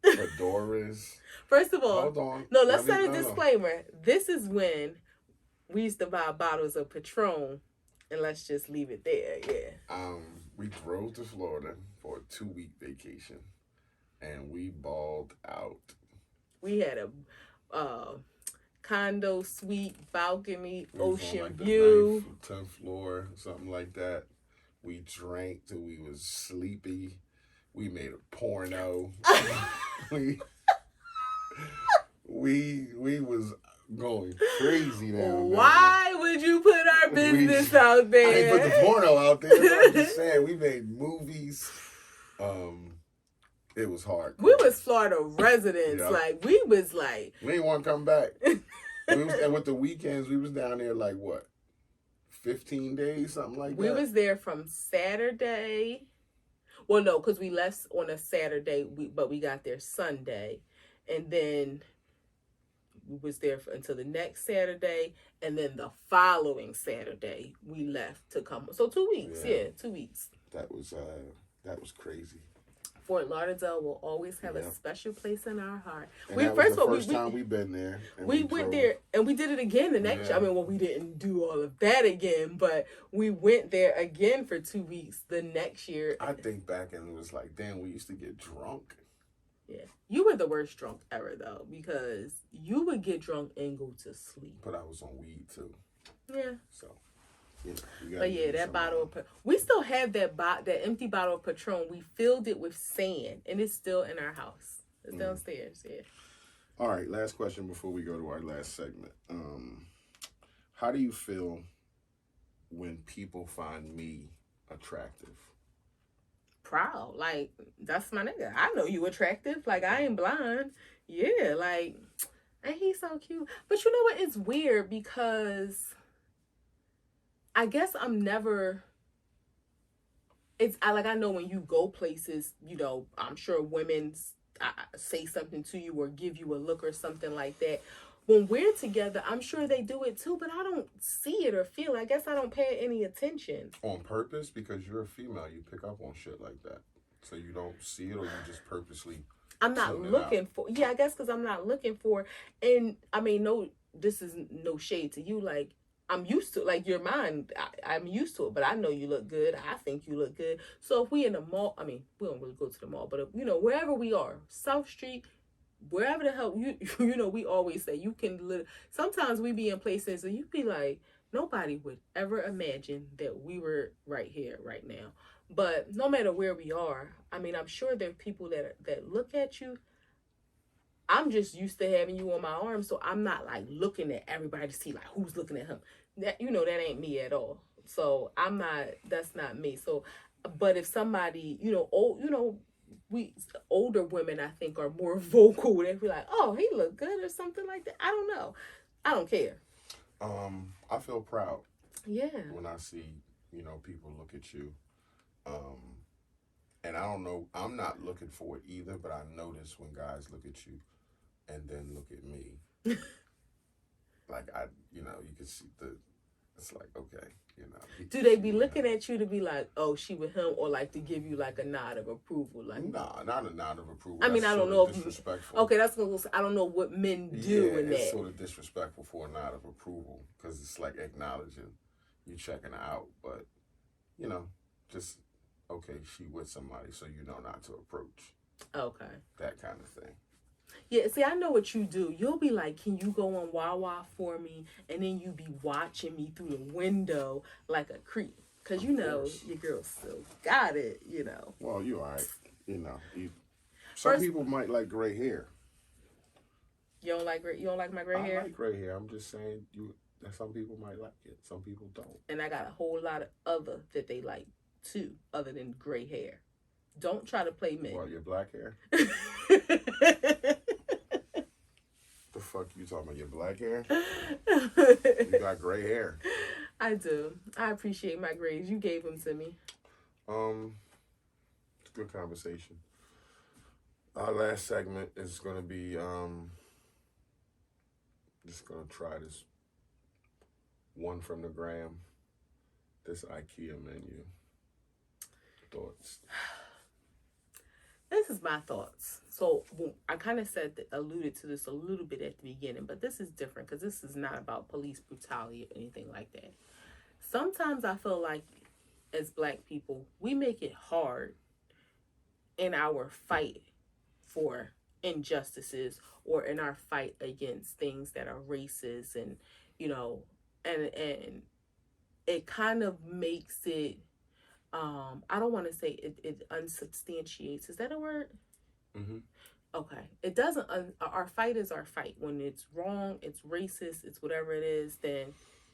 fedoras. First of all, hold on. No, let's set a disclaimer. This is when we used to buy bottles of Patron, and let's just leave it there. Yeah. We drove to Florida for a 2-week vacation, and we balled out. We had a condo suite, balcony, ocean on, view. The 10th floor, something like that. We drank till we was sleepy. We made a porno. we was going crazy down there. Why would you put our business out there? I didn't put the porno out there. I'm just saying, we made movies. It was hard. We was Florida residents. Yep. Like, we didn't want to come back. And with the weekends, we was down there like, what, 15 days, something like that? We was there from Saturday. Well, no, because we left on a Saturday, but we got there Sunday. And then we was there until the next Saturday. And then the following Saturday, we left to come. So 2 weeks. Yeah 2 weeks. That was crazy. Fort Lauderdale will always have a special place in our heart. And that was the first time we've been there. We went there, and we did it again the next year. I mean, well, we didn't do all of that again, but we went there again for 2 weeks the next year. I think back and it was like, damn, we used to get drunk. Yeah. You were the worst drunk ever, though, because you would get drunk and go to sleep. But I was on weed, too. Yeah. So... But yeah, that bottle of we still have that empty bottle of Patron. We filled it with sand, and it's still in our house. It's downstairs. Yeah. All right, last question before we go to our last segment. How do you feel when people find me attractive? Proud, like that's my nigga. I know you attractive. Like I ain't blind. Yeah, like, and he's so cute. But you know what? It's weird because I guess I'm never. I know when you go places, you know, I'm sure women say something to you or give you a look or something like that. When we're together, I'm sure they do it too, but I don't see it or feel it. I guess I don't pay any attention. On purpose? Because you're a female, you pick up on shit like that. So you don't see it, or you just purposely. I'm not looking for. Yeah, I guess because I'm not looking for. And I mean, no, this is no shade to you. Like, I'm used to, like, your mind, I'm used to it, but I know you look good. I think you look good. So if we in the mall, I mean, we don't really go to the mall, but if, you know, wherever we are, South Street, wherever the hell, you know, we always say you can live. Sometimes we be in places and you be like, nobody would ever imagine that we were right here, right now. But no matter where we are, I mean, I'm sure there are people that look at you. I'm just used to having you on my arm, so I'm not like looking at everybody to see like who's looking at him. That, you know, that ain't me at all. So that's not me. So, but if somebody, you know, older women, I think, are more vocal. They be like, oh, he look good or something like that. I don't know. I don't care. I feel proud. Yeah. When I see, you know, people look at you. And I don't know, I'm not looking for it either, but I notice when guys look at you and then look at me. Like, you know, you can see it's like, okay, you know. Do they be looking at you to be like, oh, she with him, or like to give you like a nod of approval? Like, nah, not a nod of approval. I mean, I don't know if disrespectful. Okay, I don't know what men do in that. It's sort of disrespectful for a nod of approval because it's like acknowledging you checking her out, but you know, just okay, she with somebody, so you know not to approach. Okay. That kind of thing. Yeah, see, I know what you do. You'll be like, can you go on Wawa for me? And then you be watching me through the window like a creep. Because, Of course. your girl still got it, Well, you all right. Some First, people might like gray hair. you don't like my gray I hair? like gray hair. I'm just saying that some people might like it. Some people don't. And I got a whole lot of other that they like, too, other than gray hair. Don't try to play me. What, your black hair? The fuck you talking about? Your black hair? You got gray hair. I do. I appreciate my grays. You gave them to me. It's a good conversation. Our last segment is going to be just going to try this one from the gram, this IKEA menu. Thoughts? This is my thoughts. So I kind of alluded to this a little bit at the beginning, but this is different because this is not about police brutality or anything like that. Sometimes I feel like as Black people, we make it hard in our fight for injustices or in our fight against things that are racist and, and it kind of makes it, I don't want to say it unsubstantiates. Is that a word? Mm-hmm. Okay. It doesn't, our fight is our fight. When it's wrong, it's racist, it's whatever it is, then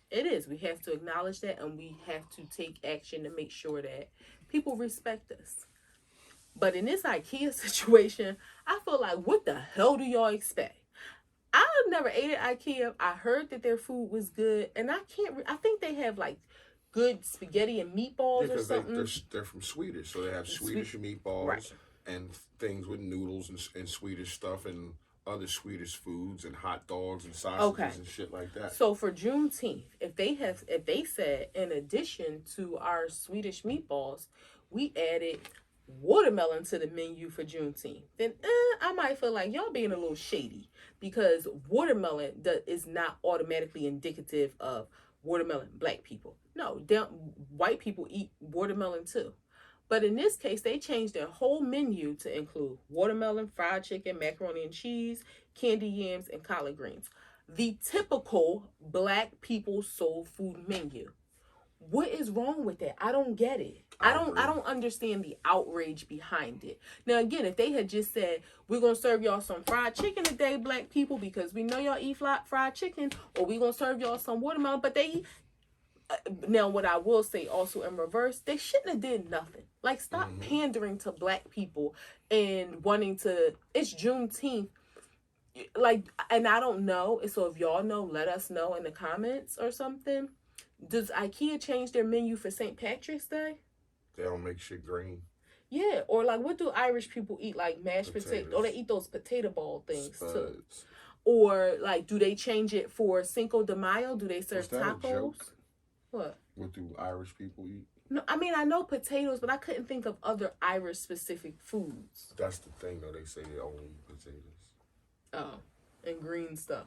it is. We have to acknowledge that and we have to take action to make sure that people respect us. But in this IKEA situation, I feel like, what the hell do y'all expect? I've never ate at IKEA. I heard that their food was good, and I think they have like good spaghetti and meatballs or something. They're from Swedish, so they have Swedish meatballs right. and things with noodles and Swedish stuff and other Swedish foods and hot dogs and sausages and shit like that. So for Juneteenth, if they said in addition to our Swedish meatballs, we added watermelon to the menu for Juneteenth, then I might feel like y'all being a little shady because watermelon is not automatically indicative of watermelon Black people. No, white people eat watermelon too. But in this case, they changed their whole menu to include watermelon, fried chicken, macaroni and cheese, candy yams, and collard greens. The typical Black people soul food menu. What is wrong with that? I don't get it. I don't understand the outrage behind it. Now, again, if they had just said, we're going to serve y'all some fried chicken today, Black people, because we know y'all eat fried chicken, or we're going to serve y'all some watermelon, but they eat. Now, what I will say also in reverse, they shouldn't have did nothing. Like, stop pandering to Black people and wanting to, it's Juneteenth. Like, and I don't know. So if y'all know, let us know in the comments or something. Does IKEA change their menu for St. Patrick's Day? They don't make shit green. Yeah, or like what do Irish people eat? Like mashed potatoes. Or they eat those potato ball things Spuds. too. Or like, do they change it for Cinco de Mayo? Do they serve tacos? What? What do Irish people eat? No, I mean I know potatoes, but I couldn't think of other Irish specific foods. That's the thing, though. They say they only eat potatoes. Oh. And green stuff.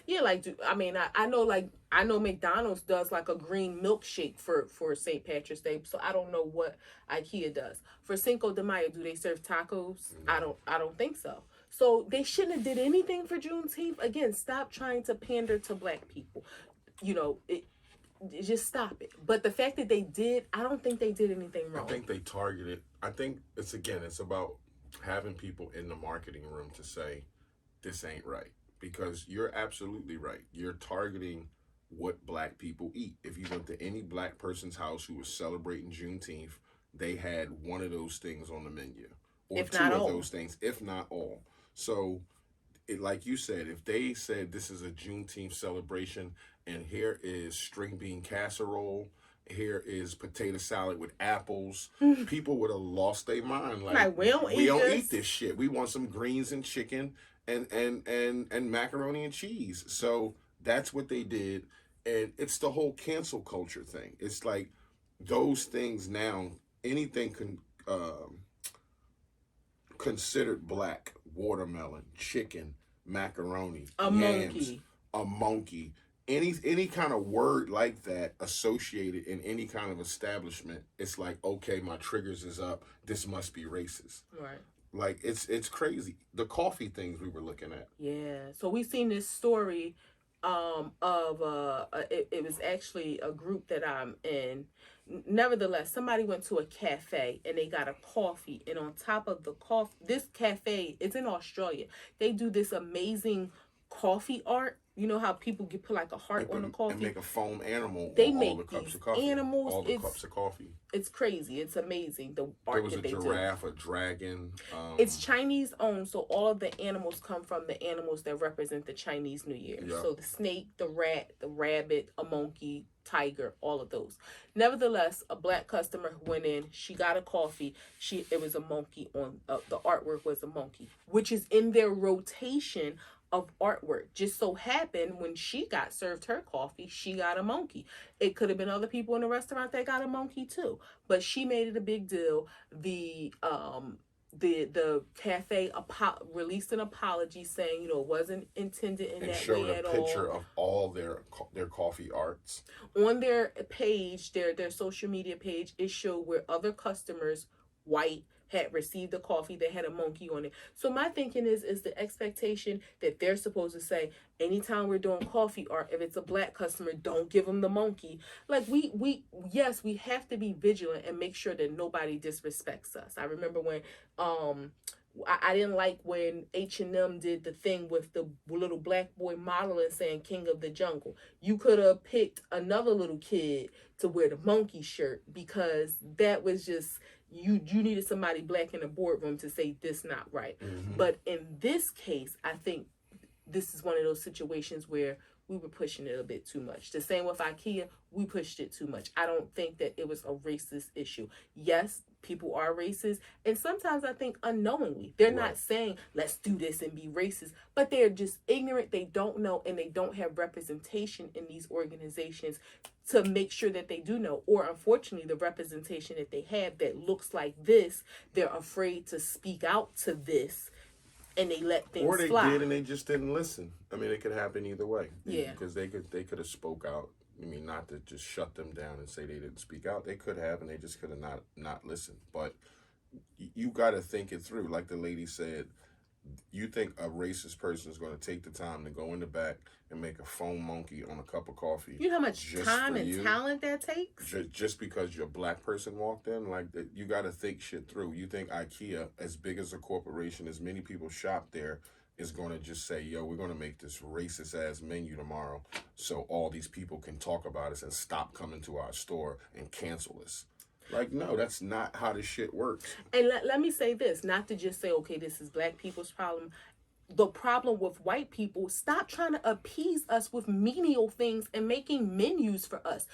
Yeah, like I know McDonald's does like a green milkshake for St. Patrick's Day, so I don't know what IKEA does. For Cinco de Mayo, do they serve tacos? No. I don't think so. So they shouldn't have did anything for Juneteenth. Again, stop trying to pander to Black people. Just stop it. But the fact that they did, I don't think they did anything wrong. I think they targeted. I think it's about having people in the marketing room to say, this ain't right, because you're absolutely right. You're targeting what Black people eat. If you went to any Black person's house who was celebrating Juneteenth, they had one of those things on the menu, or two of those things, if not all. So, like you said, if they said this is a Juneteenth celebration and here is string bean casserole, here is potato salad with apples, people would have lost their mind. Like we don't eat this shit. We want some greens and chicken and macaroni and cheese. So that's what they did. And it's the whole cancel culture thing. It's like those things now, anything considered Black, watermelon, chicken, macaroni, yams, a monkey, any kind of word like that associated in any kind of establishment, it's like, okay, my triggers is up. This must be racist. Right. Like, it's crazy. The coffee things we were looking at. Yeah. So we've seen this story it was actually a group that I'm in. Nevertheless, somebody went to a cafe and they got a coffee, and on top of the coffee, this cafe is in Australia. They do this amazing coffee art. You know how people get put like a heart on the And coffee? make a foam animal They on all the make cups these of coffee. animals. All the cups of coffee. It's crazy. It's amazing the There art was a that they do. giraffe, a dragon. It's Chinese owned, so all of the animals come from the animals that represent the Chinese New Year. Yeah. So the snake, the rat, the rabbit, a monkey, tiger, all of those. Nevertheless, a black customer went in. She got a coffee. It was a monkey on the artwork was a monkey, which is in their rotation of artwork. Just so happened when she got served her coffee, she got a monkey. It could have been other people in the restaurant that got a monkey too, but she made it a big deal. The cafe released an apology saying, it wasn't intended in and that showed way a at picture all. of all their coffee arts. On their page, their social media page, it showed where other customers, white, had received the coffee that had a monkey on it. So my thinking is the expectation that they're supposed to say, anytime we're doing coffee art, if it's a black customer, don't give them the monkey. Like we have to be vigilant and make sure that nobody disrespects us. I remember when I didn't like when H&M did the thing with the little black boy modeling saying King of the Jungle. You could have picked another little kid to wear the monkey shirt, because that was just, you needed somebody black in the boardroom to say this not right. Mm-hmm. But in this case, I think this is one of those situations where we were pushing it a bit too much. The same with IKEA, we pushed it too much. I don't think that it was a racist issue. Yes, people are racist, and sometimes I think unknowingly. They're not saying, let's do this and be racist, but they're just ignorant, they don't know, and they don't have representation in these organizations to make sure that they do know. Or unfortunately, the representation that they have that looks like this, they're afraid to speak out to this, and they let things fly. Or they fly. did and they just didn't listen. I mean, it could happen either way. Yeah. Because they could have spoke out. I mean, not to just shut them down and say they didn't speak out. They could have, and they just could have not listened. But you got to think it through. Like the lady said, you think a racist person is going to take the time to go in the back and make a foam monkey on a cup of coffee? You know how much time and talent that takes? Just because your black person walked in? Like, you got to think shit through. You think IKEA, as big as a corporation, as many people shop there, is going to just say, yo, we're going to make this racist ass menu tomorrow so all these people can talk about us and stop coming to our store and cancel us? Like, no, that's not how this shit works. And let me say this, not to just say, okay, this is black people's problem. The problem with white people, stop trying to appease us with menial things and making menus for us.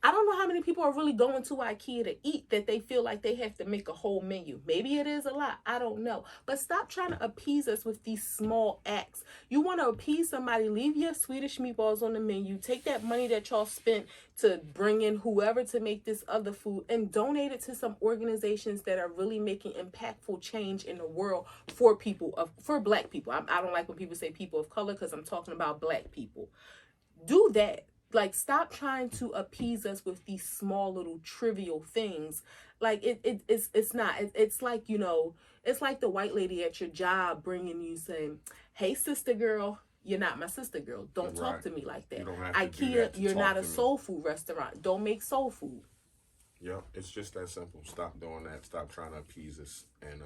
I don't know how many people are really going to IKEA to eat that they feel like they have to make a whole menu. Maybe it is a lot. I don't know. But stop trying to appease us with these small acts. You want to appease somebody, leave your Swedish meatballs on the menu. Take that money that y'all spent to bring in whoever to make this other food and donate it to some organizations that are really making impactful change in the world for for black people. I don't like when people say people of color, because I'm talking about black people. Do that. Like, stop trying to appease us with these small little trivial things. Like, it's not. It's like, it's like the white lady at your job bringing you saying, hey, sister girl, you're not my sister girl. Don't talk to me like that. You don't have to IKEA, do that to you're not a to me. soul food restaurant. Don't make soul food. Yeah, it's just that simple. Stop doing that. Stop trying to appease us. And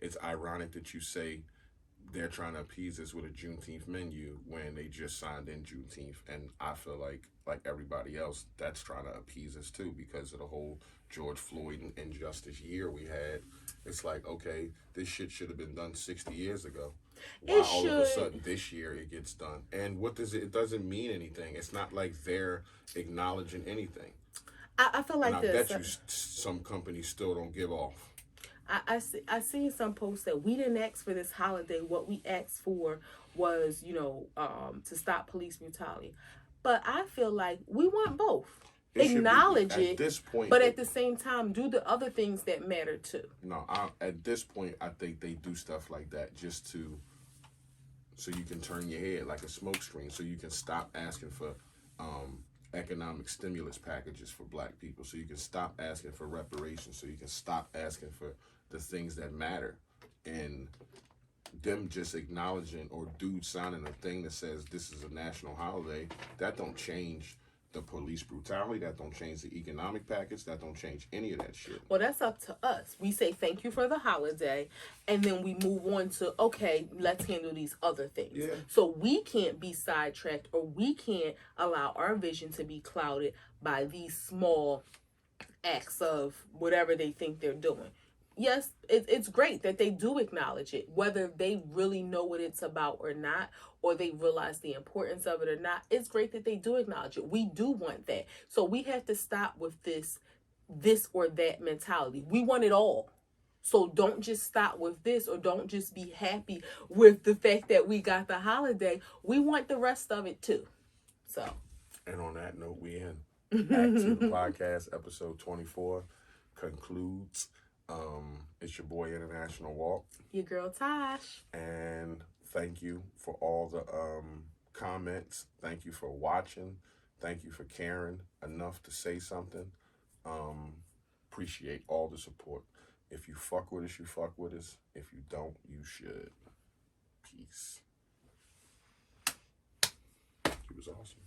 it's ironic that you say they're trying to appease us with a Juneteenth menu when they just signed in Juneteenth. And I feel like everybody else, that's trying to appease us too, because of the whole George Floyd and injustice year we had. It's like, okay, this shit should have been done 60 years ago. Why all of a sudden this year it gets done? And what does it doesn't mean anything. It's not like they're acknowledging anything. I feel like and I bet you some companies still don't give off. I seen some posts that we didn't ask for this holiday. What we asked for was, to stop police brutality. But I feel like we want both. Acknowledge it, at this point, but at the same time, do the other things that matter too. No, at this point, I think they do stuff like that just so you can turn your head like a smoke screen, so you can stop asking for economic stimulus packages for black people, so you can stop asking for reparations, so you can stop asking for the things that matter. And them just acknowledging or dude signing a thing that says this is a national holiday, that don't change the police brutality, that don't change the economic package, that don't change any of that shit. Well, that's up to us. We say thank you for the holiday, and then we move on to, okay, let's handle these other things. Yeah. So we can't be sidetracked, or we can't allow our vision to be clouded by these small acts of whatever they think they're doing. Yes, it's great that they do acknowledge it, whether they really know what it's about or not, or they realize the importance of it or not. It's great that they do acknowledge it. We do want that. So we have to stop with this or that mentality. We want it all. So don't just stop with this, or don't just be happy with the fact that we got the holiday. We want the rest of it too. So. And on that note, we end. Act 2 the podcast, episode 24 concludes. It's your boy International Walk. Your girl Tosh. And thank you for all the comments. Thank you for watching. Thank you for caring enough to say something. Appreciate all the support. If you fuck with us, you fuck with us. If you don't, you should. Peace. He was awesome.